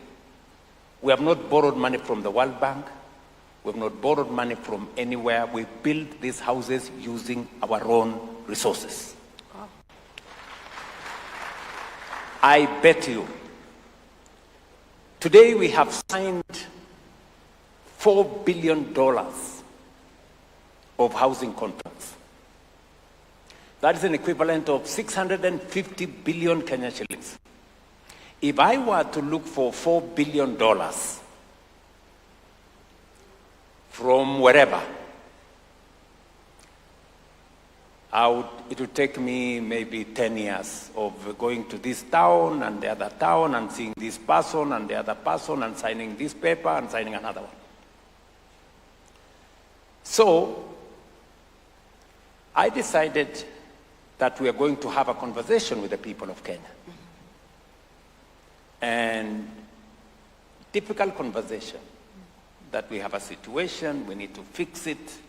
we have not borrowed money from the World Bank. We have not borrowed money from anywhere. We built these houses using our own resources. Wow. I bet you, today we have signed $4 billion of housing contracts. That is an equivalent of 650 billion Kenya shillings. If I were to look for $4 billion from wherever, it would take me maybe 10 years of going to this town and the other town and seeing this person and the other person and signing this paper and signing another one. So I decided that we are going to have a conversation with the people of Kenya. And difficult conversation, that we have a situation, we need to fix it.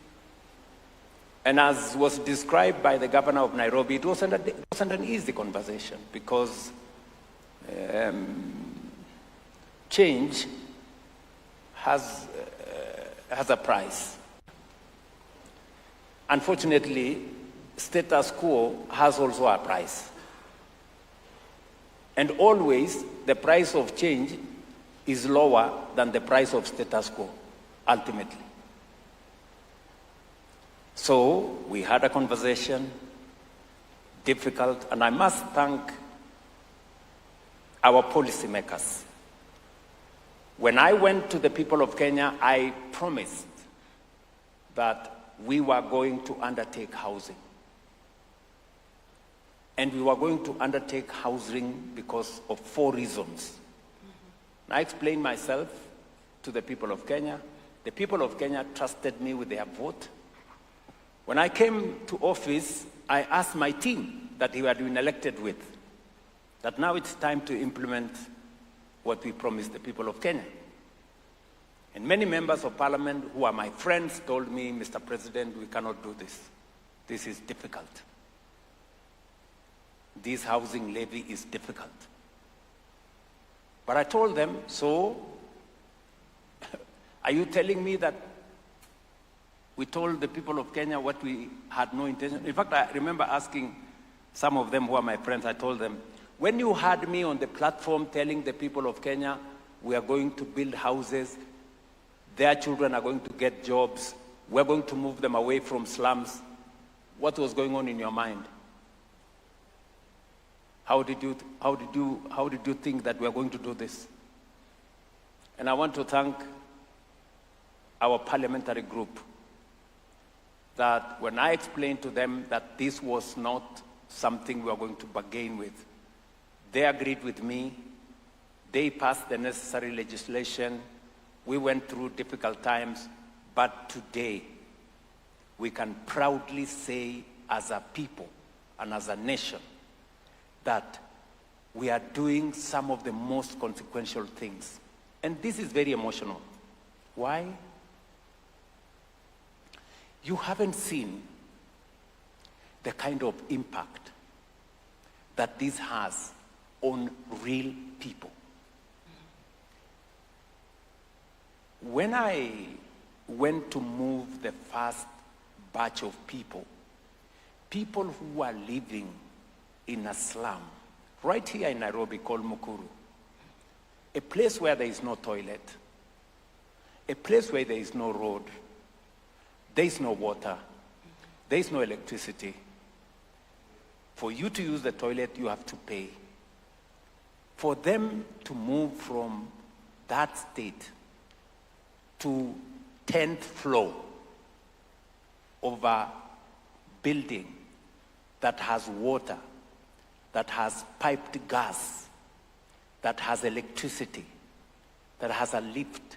And as was described by the governor of Nairobi, it wasn't an easy conversation, because change has a price. Unfortunately, status quo has also a price. And always, the price of change is lower than the price of status quo, ultimately. So we had a conversation, difficult, and I must thank our policymakers. When I went to the people of Kenya, I promised that we were going to undertake housing. And we were going to undertake housing because of 4 reasons. I explained myself to the people of Kenya. The people of Kenya trusted me with their vote. When I came to office, I asked my team that we had been elected with, that now it's time to implement what we promised the people of Kenya. And many members of parliament who are my friends told me, Mr. President, we cannot do this. This is difficult. This housing levy is difficult. But I told them, so are you telling me that we told the people of Kenya what we had no intention? In fact, I remember asking some of them who are my friends, I told them, when you had me on the platform telling the people of Kenya, we are going to build houses, their children are going to get jobs, we're going to move them away from slums, what was going on in your mind? How did you think that we are going to do this? And I want to thank our parliamentary group, that when I explained to them that this was not something we were going to bargain with, they agreed with me. They passed the necessary legislation. We went through difficult times, but today we can proudly say as a people and as a nation that we are doing some of the most consequential things. And this is very emotional. Why? You haven't seen the kind of impact that this has on real people. When I went to move the first batch of people, people who are living in a slum, right here in Nairobi called Mukuru, a place where there is no toilet, a place where there is no road, there is no water, there is no electricity. For you to use the toilet, you have to pay. For them to move from that state to 10th floor of a building that has water, that has piped gas, that has electricity, that has a lift,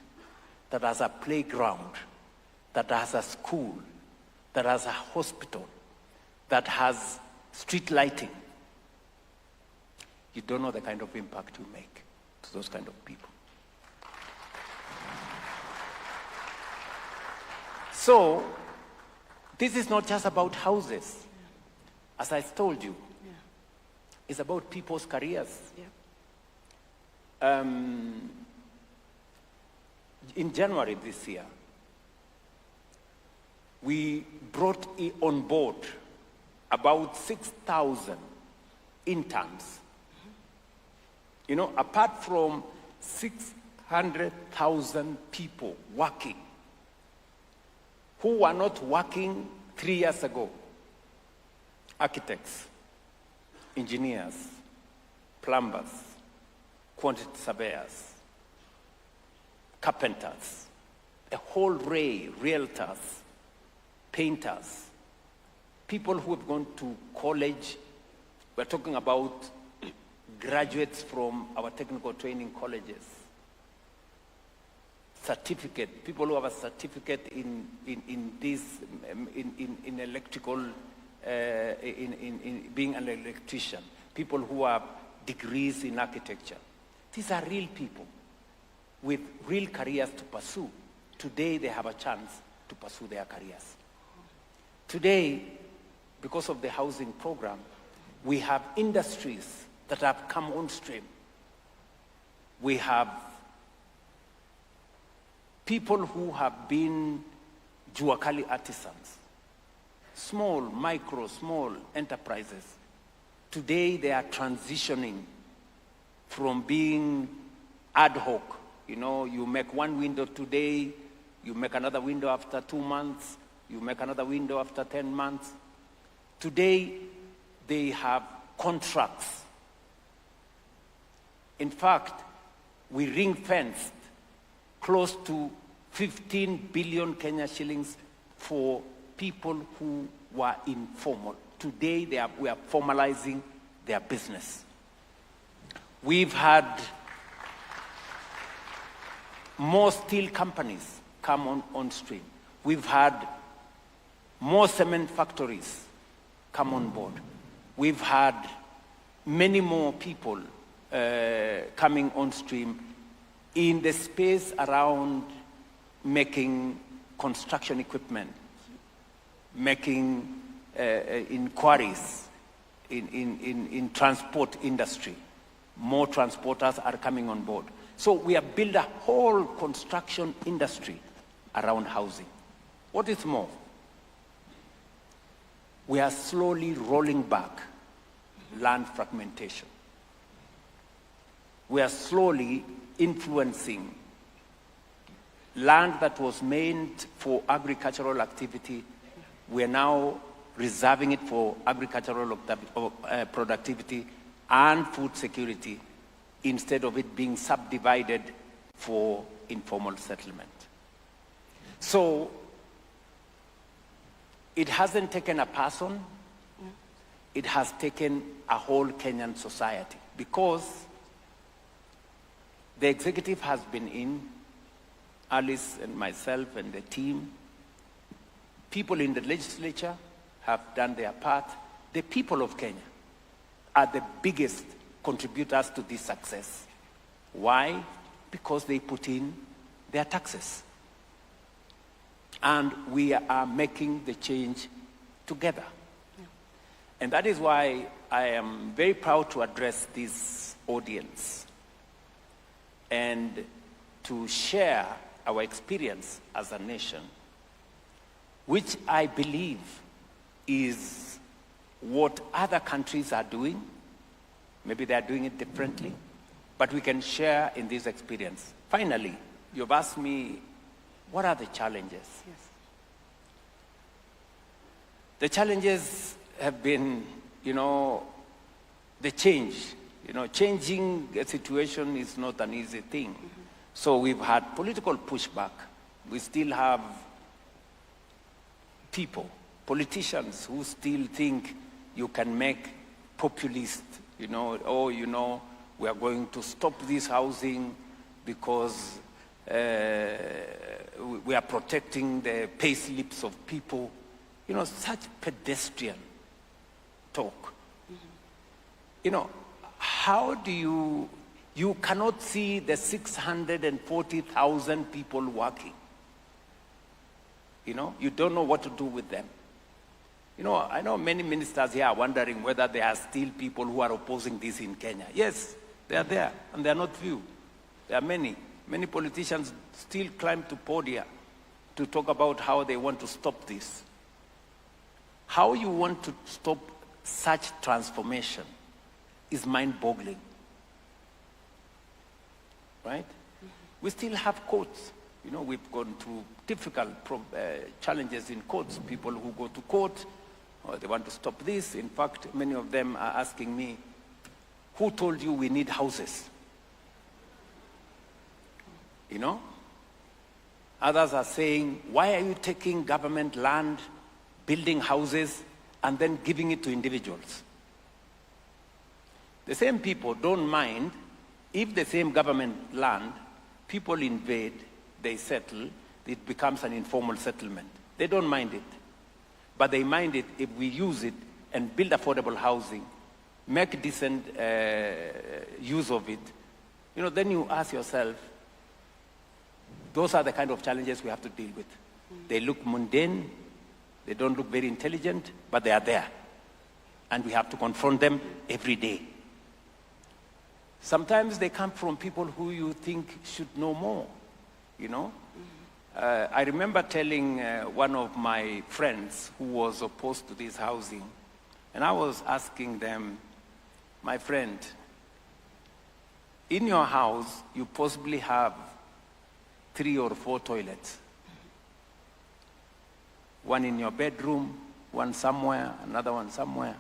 that has a playground, that has a school, that has a hospital, that has street lighting. You don't know the kind of impact you make to those kind of people. So, this is not just about houses. As I told you, it's about people's careers. In January this year, we brought on board about 6,000 interns. You know, apart from 600,000 people working, who were not working 3 years ago. Architects, engineers, plumbers, quantity surveyors, carpenters, a whole array, realtors, painters, people who have gone to college. We're talking about graduates from our technical training colleges, certificate, people who have a certificate in electrical, in being an electrician, people who have degrees in architecture. These are real people with real careers to pursue. Today they have a chance to pursue their careers. Today, because of the housing program, we have industries that have come on stream. We have people who have been Juakali artisans, small enterprises. Today they are transitioning from being ad hoc. You know, you make one window today, you make another window after 2 months, you make another window after 10 months. Today they have contracts. In fact, we ring-fenced close to 15 billion Kenya shillings for people who were informal. Today, we are formalizing their business. We've had more steel companies come on stream. We've had more cement factories come on board. We've had many more people coming on stream in the space around making construction equipment, making inquiries in transport industry. More transporters are coming on board. So we have built a whole construction industry around housing. What is more, we are slowly rolling back land fragmentation. We are slowly influencing land that was meant for agricultural activity. We are now reserving it for agricultural productivity and food security instead of it being subdivided for informal settlement. So it hasn't taken a person, it has taken a whole Kenyan society, because the executive has been in, Alice and myself and the team. People in the legislature have done their part. The people of Kenya are the biggest contributors to this success. Why? Because they put in their taxes. And we are making the change together. And that is why I am very proud to address this audience and to share our experience as a nation, which I believe is what other countries are doing. Maybe they are doing it differently, but we can share in this experience. Finally, you've asked me, what are the challenges? Yes. The challenges have been, the change. Changing a situation is not an easy thing. Mm-hmm. So we've had political pushback. We still have politicians who still think you can make populist, we are going to stop this housing because we are protecting the pay slips of people. Such pedestrian talk. Mm-hmm. How do you cannot see the 640,000 people working. You don't know what to do with them. I know many ministers here are wondering whether there are still people who are opposing this in Kenya. Yes, they are there, and they are not few. There are many. Many politicians still climb to podia to talk about how they want to stop this. How you want to stop such transformation is mind-boggling. Right? Mm-hmm. We still have courts. We've gone through difficult challenges in courts. People who go to court, they want to stop this. In fact, many of them are asking me, who told you we need houses? Others are saying, why are you taking government land, building houses, and then giving it to individuals? The same people don't mind if the same government land, people invade, they settle, it becomes an informal settlement. They don't mind it. But they mind it if we use it and build affordable housing, make decent use of it. Then you ask yourself, those are the kind of challenges we have to deal with. They look mundane, they don't look very intelligent, but they are there. And we have to confront them every day. Sometimes they come from people who you think should know more, I remember telling one of my friends who was opposed to this housing, and I was asking them, my friend, in your house, you possibly have 3 or 4 toilets. One in your bedroom, one somewhere, another one somewhere.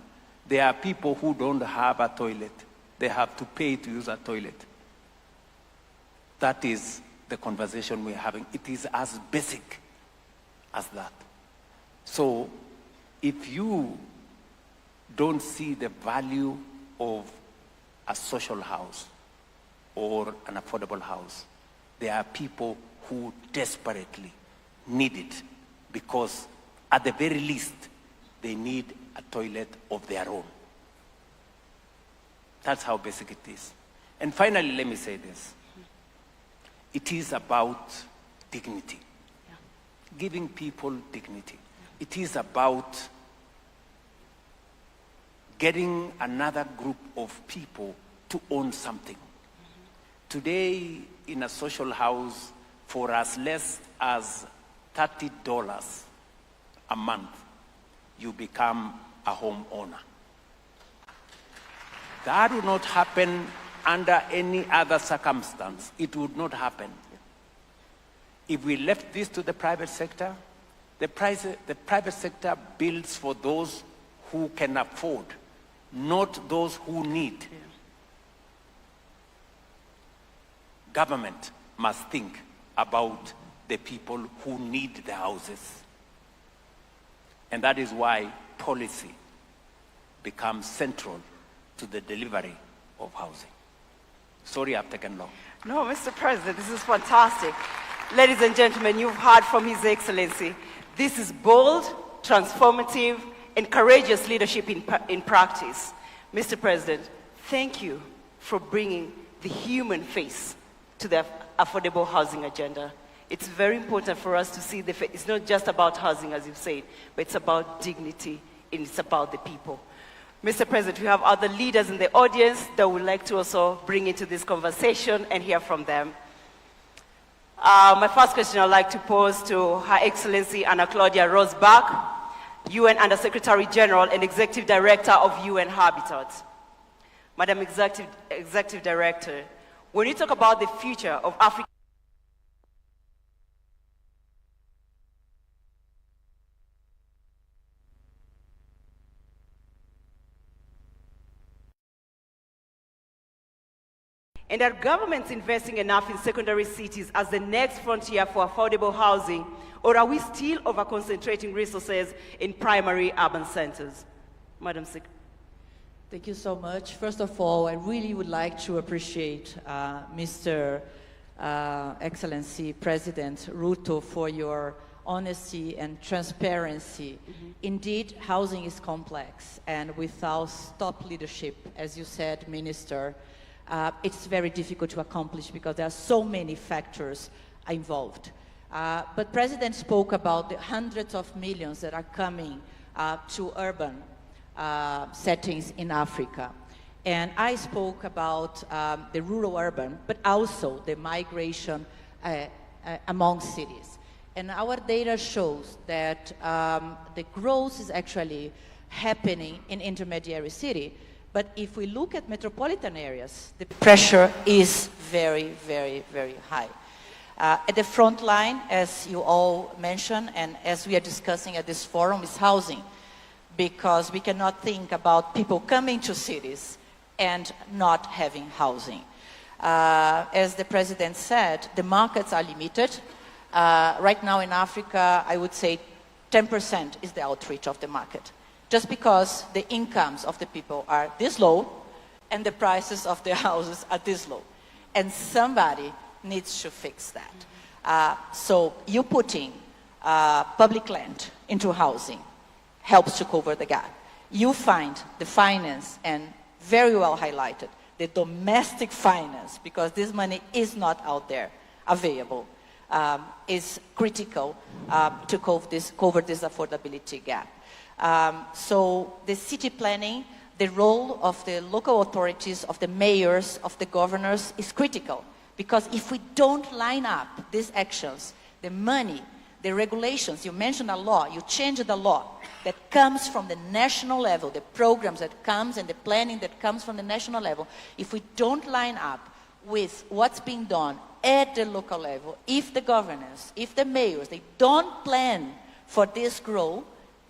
There are people who don't have a toilet. They have to pay to use a toilet. That is the conversation we're having. It is as basic as that. So if you don't see the value of a social house or an affordable house, there are people who desperately need it because at the very least, they need a toilet of their own. That's how basic it is. And finally, let me say this. It is about dignity. Yeah. Giving people dignity. Yeah. It is about getting another group of people to own something. Mm-hmm. Today, in a social house, for as less as $30 a month, you become a homeowner. That would not happen under any other circumstance. It would not happen. If we left this to the private sector, the private sector builds for those who can afford, not those who need. Yeah. Government must think about the people who need the houses. And that is why policy becomes central to the delivery of housing. Sorry I've taken long. No, Mr. President, this is fantastic. Ladies and gentlemen, you've heard from His Excellency. This is bold, transformative, and courageous leadership in practice. Mr. President, thank you for bringing the human face to the affordable housing agenda. It's very important for us to see it's not just about housing, as you've said, but it's about dignity, and it's about the people. Mr. President, we have other leaders in the audience that would like to also bring into this conversation and hear from them. My first question I'd like to pose to Her Excellency Anna Claudia Rosbach, UN Under-Secretary General and Executive Director of UN Habitat. Madam Executive Director, when you talk about the future of Africa, and are governments investing enough in secondary cities as the next frontier for affordable housing, or are we still over-concentrating resources in primary urban centers? Madam Secretary. Thank you so much. First of all, I really would like to appreciate Mr. Excellency President Ruto for your honesty and transparency. Indeed, housing is complex, and without top leadership, as you said, Minister, it's very difficult to accomplish because there are so many factors involved. But President spoke about the hundreds of millions that are coming to urban settings in Africa. And I spoke about the rural-urban, but also the migration among cities. And our data shows that the growth is actually happening in intermediary city. But if we look at metropolitan areas, the pressure is very, very, very high. At the front line, as you all mentioned, and as we are discussing at this forum, is housing. Because we cannot think about people coming to cities and not having housing. As the President said, the markets are limited. Right now in Africa, I would say 10% is the outreach of the market. Just because the incomes of the people are this low and the prices of the houses are this low. And somebody needs to fix that. So you putting public land into housing helps to cover the gap. You find the finance, and very well highlighted, the domestic finance, because this money is not out there available, is critical to cover this affordability gap. So the city planning, the role of the local authorities, of the mayors, of the governors is critical. Because if we don't line up these actions, the money, the regulations, you mentioned a law, you change the law that comes from the national level, the programs that comes and the planning that comes from the national level, if we don't line up with what's being done at the local level, if the governors, if the mayors, they don't plan for this growth,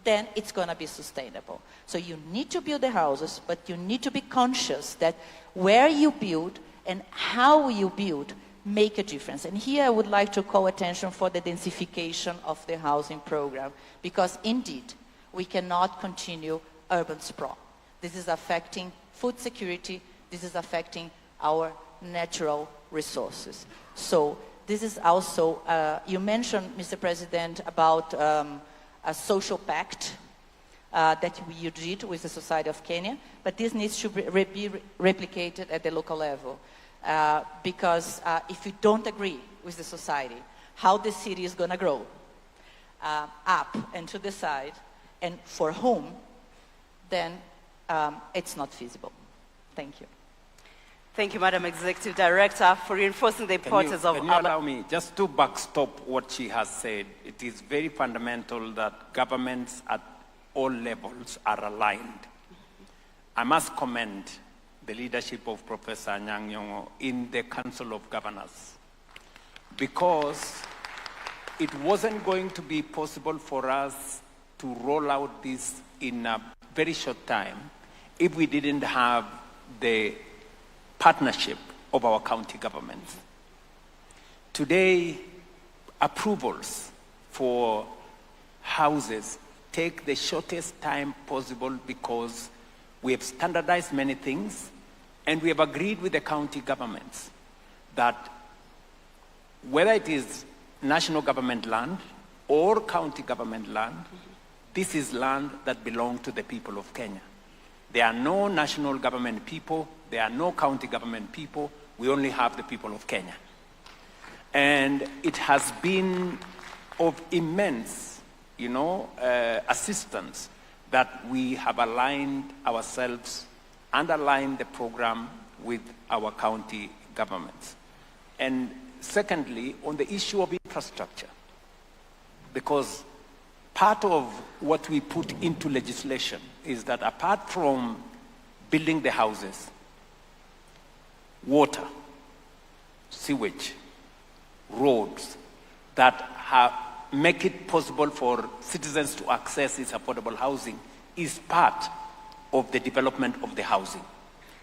then it's going to be sustainable. So you need to build the houses, but you need to be conscious that where you build and how you build make a difference. And here I would like to call attention for the densification of the housing program, because indeed, we cannot continue urban sprawl. This is affecting food security, this is affecting our natural resources. So this is also, you mentioned, Mr. President, about a social pact that you did with the Society of Kenya, but this needs to be replicated at the local level. Because if you don't agree with the society, how the city is going to grow, up and to the side, and for whom, then it's not feasible. Thank you. Thank you, Madam Executive Director, for reinforcing the importance of... Can you allow me just to backstop what she has said? It is very fundamental that governments at all levels are aligned. I must commend the leadership of Professor Anyang' Nyong'o in the Council of Governors, because it wasn't going to be possible for us to roll out this in a very short time if we didn't have the partnership of our county governments. Today, approvals for houses take the shortest time possible because we have standardized many things, and we have agreed with the county governments that whether it is national government land or county government land, this is land that belongs to the people of Kenya. There are no national government people, there are no county government people, we only have the people of Kenya. And it has been of immense, assistance that we have aligned ourselves and aligned the program with our county governments. And secondly, on the issue of infrastructure, because part of what we put into legislation is that apart from building the houses, water, sewage, roads that make it possible for citizens to access this affordable housing is part of the development of the housing.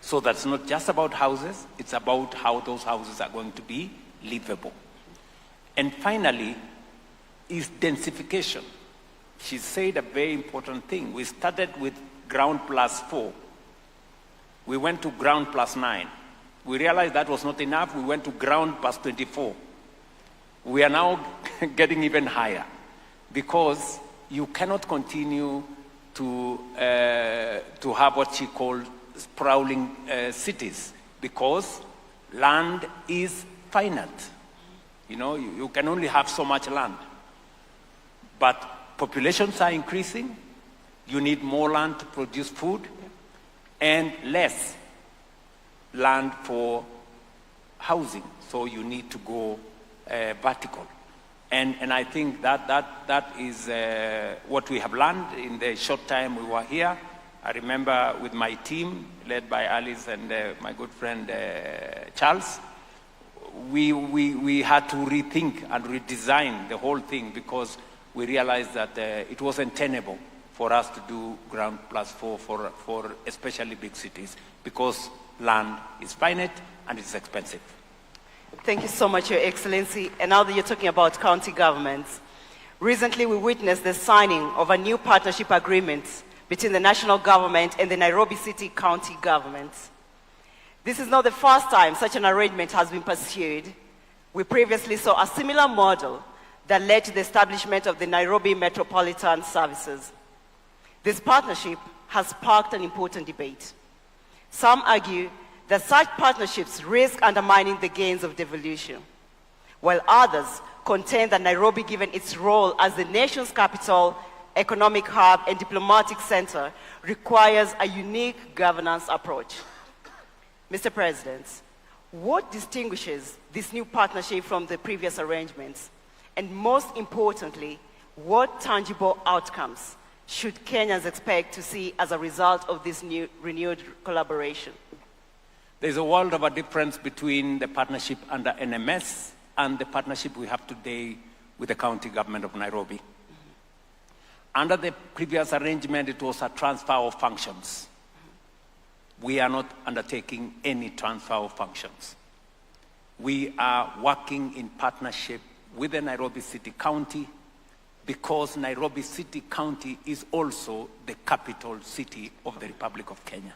So that's not just about houses, it's about how those houses are going to be livable. And finally, is densification. She said a very important thing. We started with ground plus 4. We went to ground plus 9. We realized that was not enough. We went to ground plus 24. We are now getting even higher because you cannot continue to have what she called sprawling cities because land is finite. You know, you can only have so much land. But populations are increasing. You need more land to produce food and less land for housing. So you need to go vertical. And I think that is what we have learned in the short time we were here. I remember with my team, led by Alice and my good friend Charles, we had to rethink and redesign the whole thing because we realized that it wasn't tenable for us to do ground plus 4 for especially big cities because land is finite and it's expensive. Thank you so much, Your Excellency. And now that you're talking about county governments, recently we witnessed the signing of a new partnership agreement between the national government and the Nairobi City County governments. This is not the first time such an arrangement has been pursued. We previously saw a similar model that led to the establishment of the Nairobi Metropolitan Services. This partnership has sparked an important debate. Some argue that such partnerships risk undermining the gains of devolution, while others contend that Nairobi, given its role as the nation's capital, economic hub, and diplomatic center, requires a unique governance approach. Mr. President, what distinguishes this new partnership from the previous arrangements? And most importantly, what tangible outcomes should Kenyans expect to see as a result of this new renewed collaboration? There's a world of a difference between the partnership under NMS and the partnership we have today with the county government of Nairobi. Under the previous arrangement, it was a transfer of functions. We are not undertaking any transfer of functions. We are working in partnership with the Nairobi City County because Nairobi City County is also the capital city of the Republic of Kenya.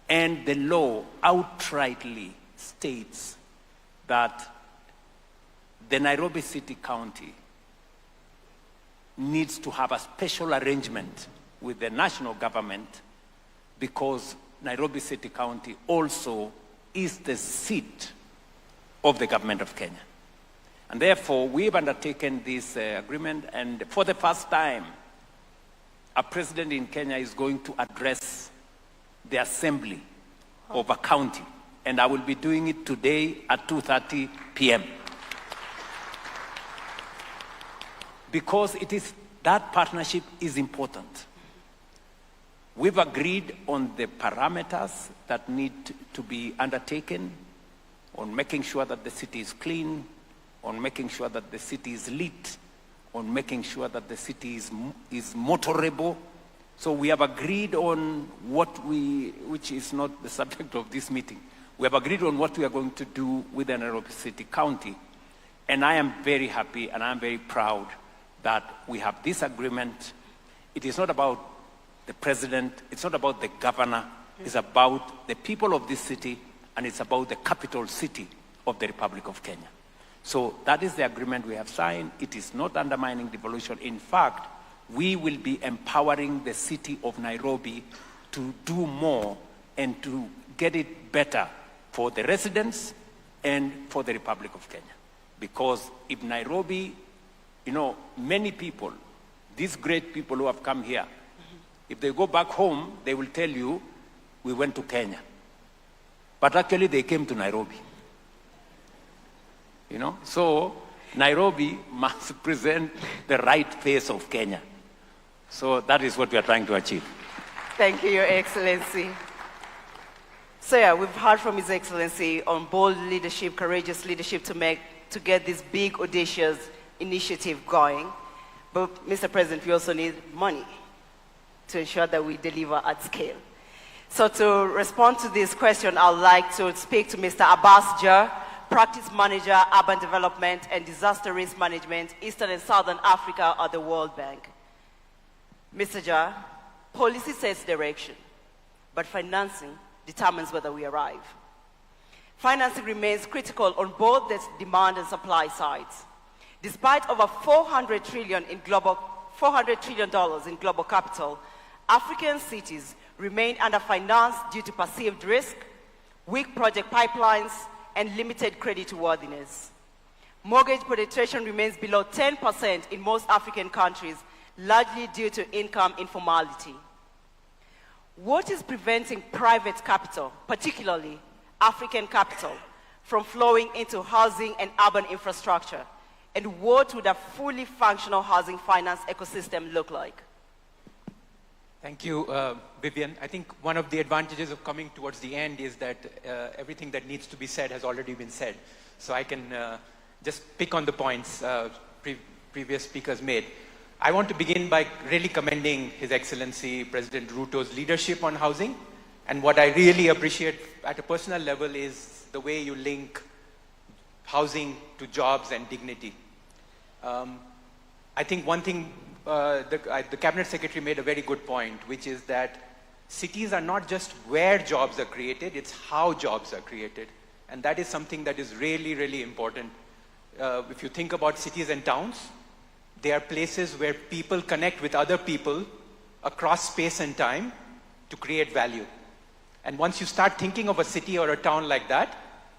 And the law outrightly states that the Nairobi City County needs to have a special arrangement with the national government because Nairobi City County also is the seat of the government of Kenya. And therefore, we've undertaken this agreement, and for the first time, a president in Kenya is going to address the assembly of a county, and I will be doing it today at 2:30 p.m. Because that partnership is important. We've agreed on the parameters that need to be undertaken, on making sure that the city is clean, on making sure that the city is lit, on making sure that the city is motorable. So we have agreed on which is not the subject of this meeting. We have agreed on what we are going to do with the Nairobi City County. And I am very happy and I'm very proud that we have this agreement. It is not about the president, it's not about the governor, it's about the people of this city, and it's about the capital city of the Republic of Kenya. So that is the agreement we have signed. It is not undermining devolution. In fact, we will be empowering the city of Nairobi to do more and to get it better for the residents and for the Republic of Kenya. Because if Nairobi, many people, these great people who have come here, if they go back home, they will tell you, we went to Kenya. But actually they came to Nairobi. So Nairobi must present the right face of Kenya. So that is what we are trying to achieve. Thank you, Your Excellency. So yeah, we've heard from His Excellency on bold leadership, courageous leadership to get this big, audacious initiative going. But Mr. President, we also need money to ensure that we deliver at scale. So to respond to this question, I'd like to speak to Mr. Abbas Jar, Practice Manager, Urban Development and Disaster Risk Management, Eastern and Southern Africa at the World Bank. Mr. Jar, policy sets direction, but financing determines whether we arrive. Financing remains critical on both the demand and supply sides. Despite over $400 trillion in global capital, African cities remain underfinanced due to perceived risk, weak project pipelines, and limited creditworthiness. Mortgage penetration remains below 10% in most African countries, largely due to income informality. What is preventing private capital, particularly African capital, from flowing into housing and urban infrastructure? And what would a fully functional housing finance ecosystem look like? Thank you, Vivian. I think one of the advantages of coming towards the end is that everything that needs to be said has already been said. So I can just pick on the points previous speakers made. I want to begin by really commending His Excellency President Ruto's leadership on housing. And what I really appreciate at a personal level is the way you link housing to jobs and dignity. I think one thing, the Cabinet Secretary made a very good point, which is that cities are not just where jobs are created, it's how jobs are created. And that is something that is really, really important. If you think about cities and towns, they are places where people connect with other people across space and time to create value. And once you start thinking of a city or a town like that,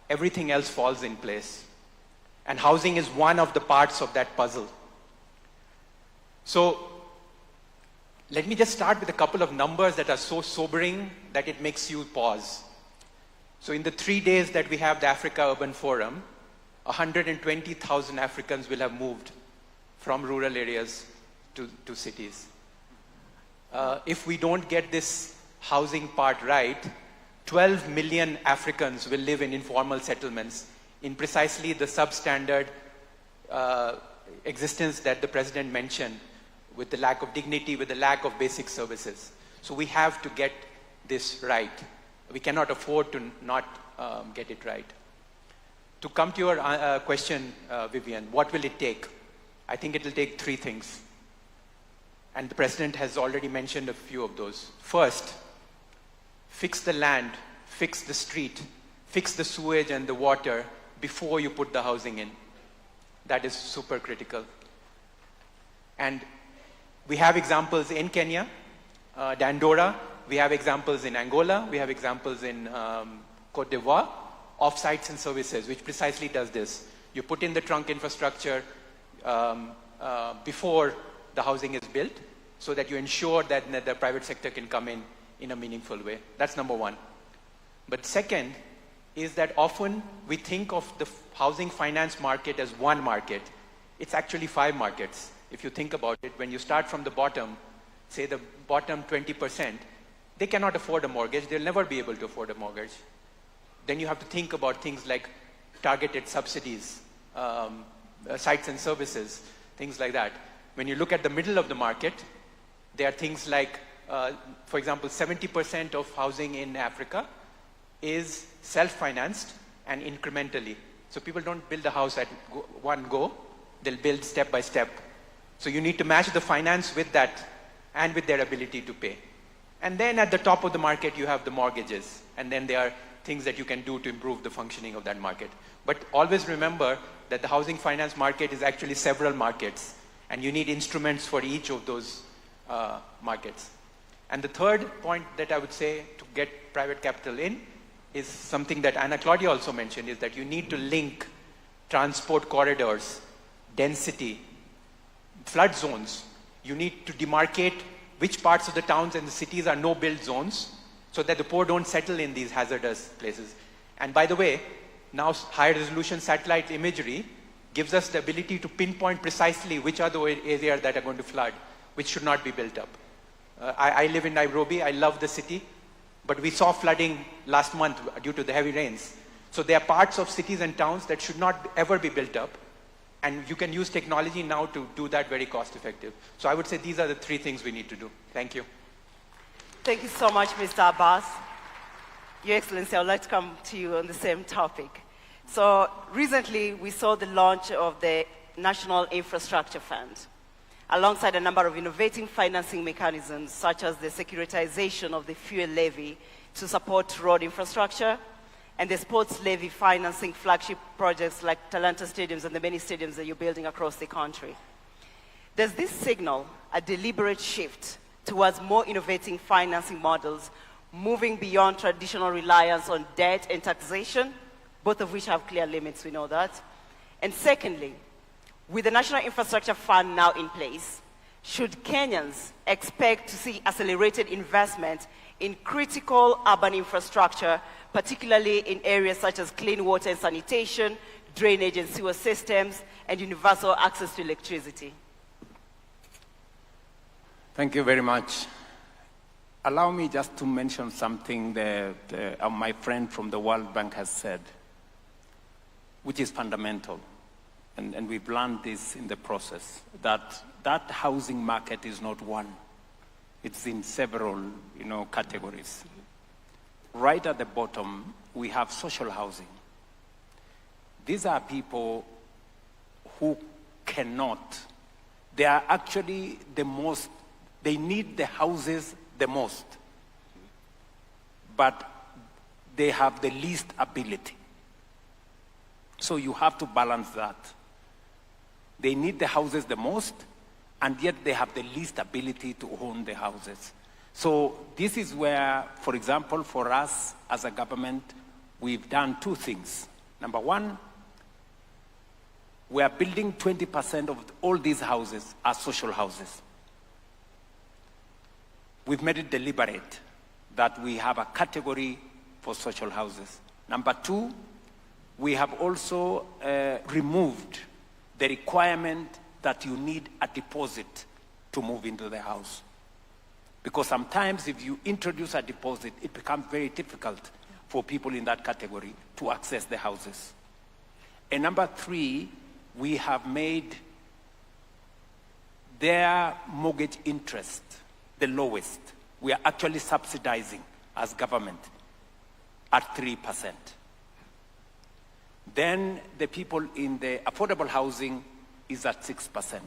everything else falls in place. And housing is one of the parts of that puzzle. So let me just start with a couple of numbers that are so sobering that it makes you pause. So in the 3 days that we have the Africa Urban Forum, 120,000 Africans will have moved from rural areas to cities. If we don't get this housing part right, 12 million Africans will live in informal settlements in precisely the substandard existence that the President mentioned, with the lack of dignity, with the lack of basic services. So we have to get this right. We cannot afford to not get it right. To come to your question, Vivian, what will it take? I think it will take three things. And the President has already mentioned a few of those. First, fix the land, fix the street, fix the sewage and the water before you put the housing in. That is super critical. And we have examples in Kenya, Dandora, we have examples in Angola, we have examples in Cote d'Ivoire of sites and services, which precisely does this. You put in the trunk infrastructure before the housing is built, so that you ensure that the private sector can come in a meaningful way. That's number one. But second is that often we think of the housing finance market as one market. It's actually 5 markets. If you think about it, when you start from the bottom, say the bottom 20%, they cannot afford a mortgage. They'll never be able to afford a mortgage. Then you have to think about things like targeted subsidies, sites and services, things like that. When you look at the middle of the market, there are things like, for example, 70% of housing in Africa is self-financed and incrementally. So people don't build a house at one go, they'll build step by step. So you need to match the finance with that and with their ability to pay. And then at the top of the market, you have the mortgages. And then there are things that you can do to improve the functioning of that market. But always remember that the housing finance market is actually several markets. And you need instruments for each of those markets. And the third point that I would say to get private capital in is something that Anna Claudia also mentioned, is that you need to link transport corridors, density, flood zones. You need to demarcate which parts of the towns and the cities are no-build zones so that the poor don't settle in these hazardous places. And by the way, now high-resolution satellite imagery gives us the ability to pinpoint precisely which are the areas that are going to flood, which should not be built up. I live in Nairobi. I love the city, but we saw flooding last month due to the heavy rains. So there are parts of cities and towns that should not ever be built up. And you can use technology now to do that very cost effective. So I would say these are the 3 things we need to do. Thank you. Thank you so much, Mr. Abbas. Your Excellency, I would like to come to you on the same topic. So recently, we saw the launch of the National Infrastructure Fund, alongside a number of innovative financing mechanisms, such as the securitization of the fuel levy to support road infrastructure, and the sports levy financing flagship projects like Talanta Stadiums and the many stadiums that you're building across the country. Does this signal a deliberate shift towards more innovative financing models, moving beyond traditional reliance on debt and taxation, both of which have clear limits, we know that? And secondly, with the National Infrastructure Fund now in place, should Kenyans expect to see accelerated investment in critical urban infrastructure, particularly in areas such as clean water and sanitation, drainage and sewer systems, and universal access to electricity? Thank you very much. Allow me just to mention something that my friend from the World Bank has said, which is fundamental. And we've learned this in the process, that housing market is not one. It's in several, categories. Right at the bottom, we have social housing. These are people who cannot, they are actually they need the houses the most, but they have the least ability. So you have to balance that. They need the houses the most, and yet they have the least ability to own the houses. So this is where, for example, for us as a government, we've done 2 things. Number 1, we are building 20% of all these houses as social houses. We've made it deliberate that we have a category for social houses. Number 2, we have also removed the requirement that you need a deposit to move into the house. Because sometimes if you introduce a deposit, it becomes very difficult for people in that category to access the houses. And number 3, we have made their mortgage interest the lowest. We are actually subsidizing as government at 3%. Then the people in the affordable housing is at 6%.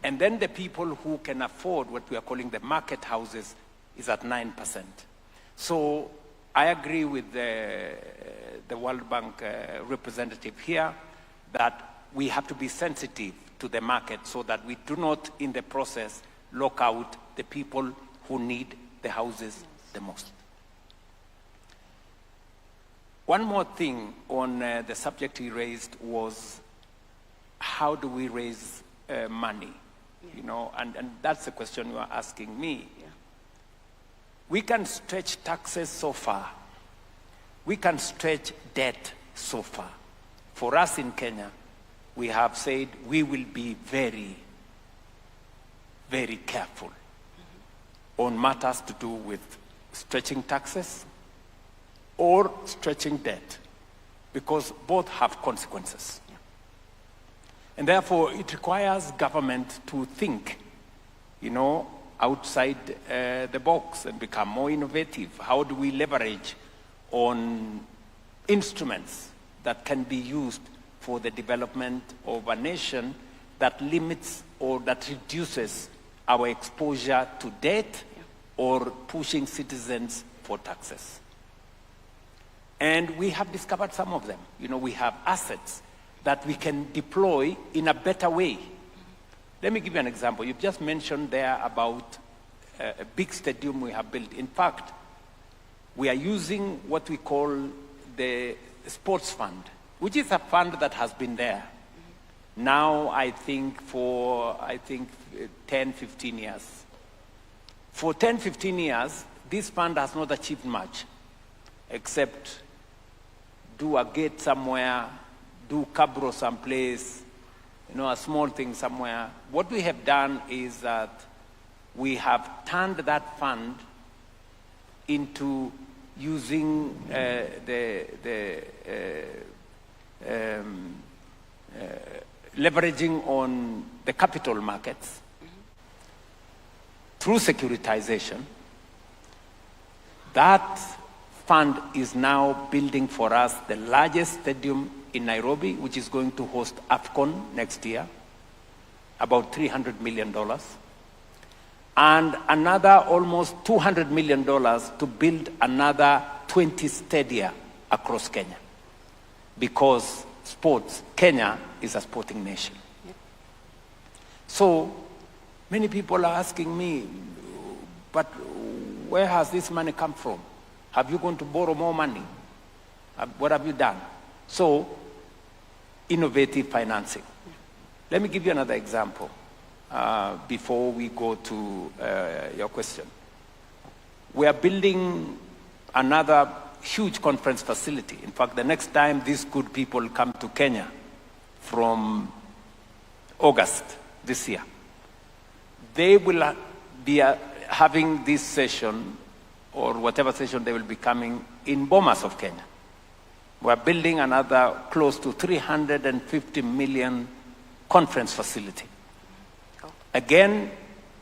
And then the people who can afford what we are calling the market houses is at 9%. So I agree with the World Bank representative here that we have to be sensitive to the market so that we do not, in the process, lock out the people who need the houses the most. One more thing on the subject he raised was how do we raise money? And that's the question you are asking me. Yeah. We can stretch taxes so far. We can stretch debt so far. For us in Kenya, we have said we will be very, very careful on matters to do with stretching taxes or stretching debt, because both have consequences. Yeah. And therefore, it requires government to think, outside the box and become more innovative. How do we leverage on instruments that can be used for the development of a nation that limits or that reduces our exposure to debt or pushing citizens for taxes? And we have discovered some of them. We have assets that we can deploy in a better way. Let me give you an example. You've just mentioned there about a big stadium we have built. In fact, we are using what we call the sports fund, which is a fund that has been there now, I think, for 10, 15 years. For 10, 15 years, this fund has not achieved much, except do a gate somewhere, do cabro someplace, a small thing somewhere. What we have done is that we have turned that fund into using leveraging on the capital markets through securitization. That fund is now building for us the largest stadium in Nairobi, which is going to host AFCON next year, about $300 million. And another almost $200 million to build another 20 stadia across Kenya. Because sports, Kenya is a sporting nation. Yep. So many people are asking me, but where has this money come from? Have you gone to borrow more money? What have you done? So, innovative financing. Let me give you another example before we go to your question. We are building another huge conference facility. In fact, the next time these good people come to Kenya from August this year, they will be having this session, or whatever session they will be coming, in Bomas of Kenya. We're building another close to 350 million conference facility. Again,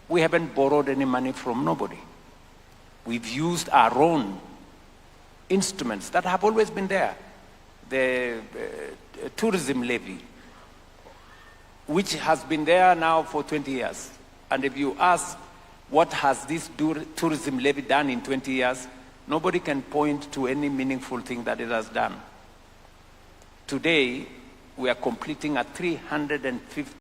we haven't borrowed any money from nobody. We've used our own instruments that have always been there. The tourism levy, which has been there now for 20 years. And if you ask, what has this tourism levy done in 20 years? Nobody can point to any meaningful thing that it has done. Today, we are completing a 350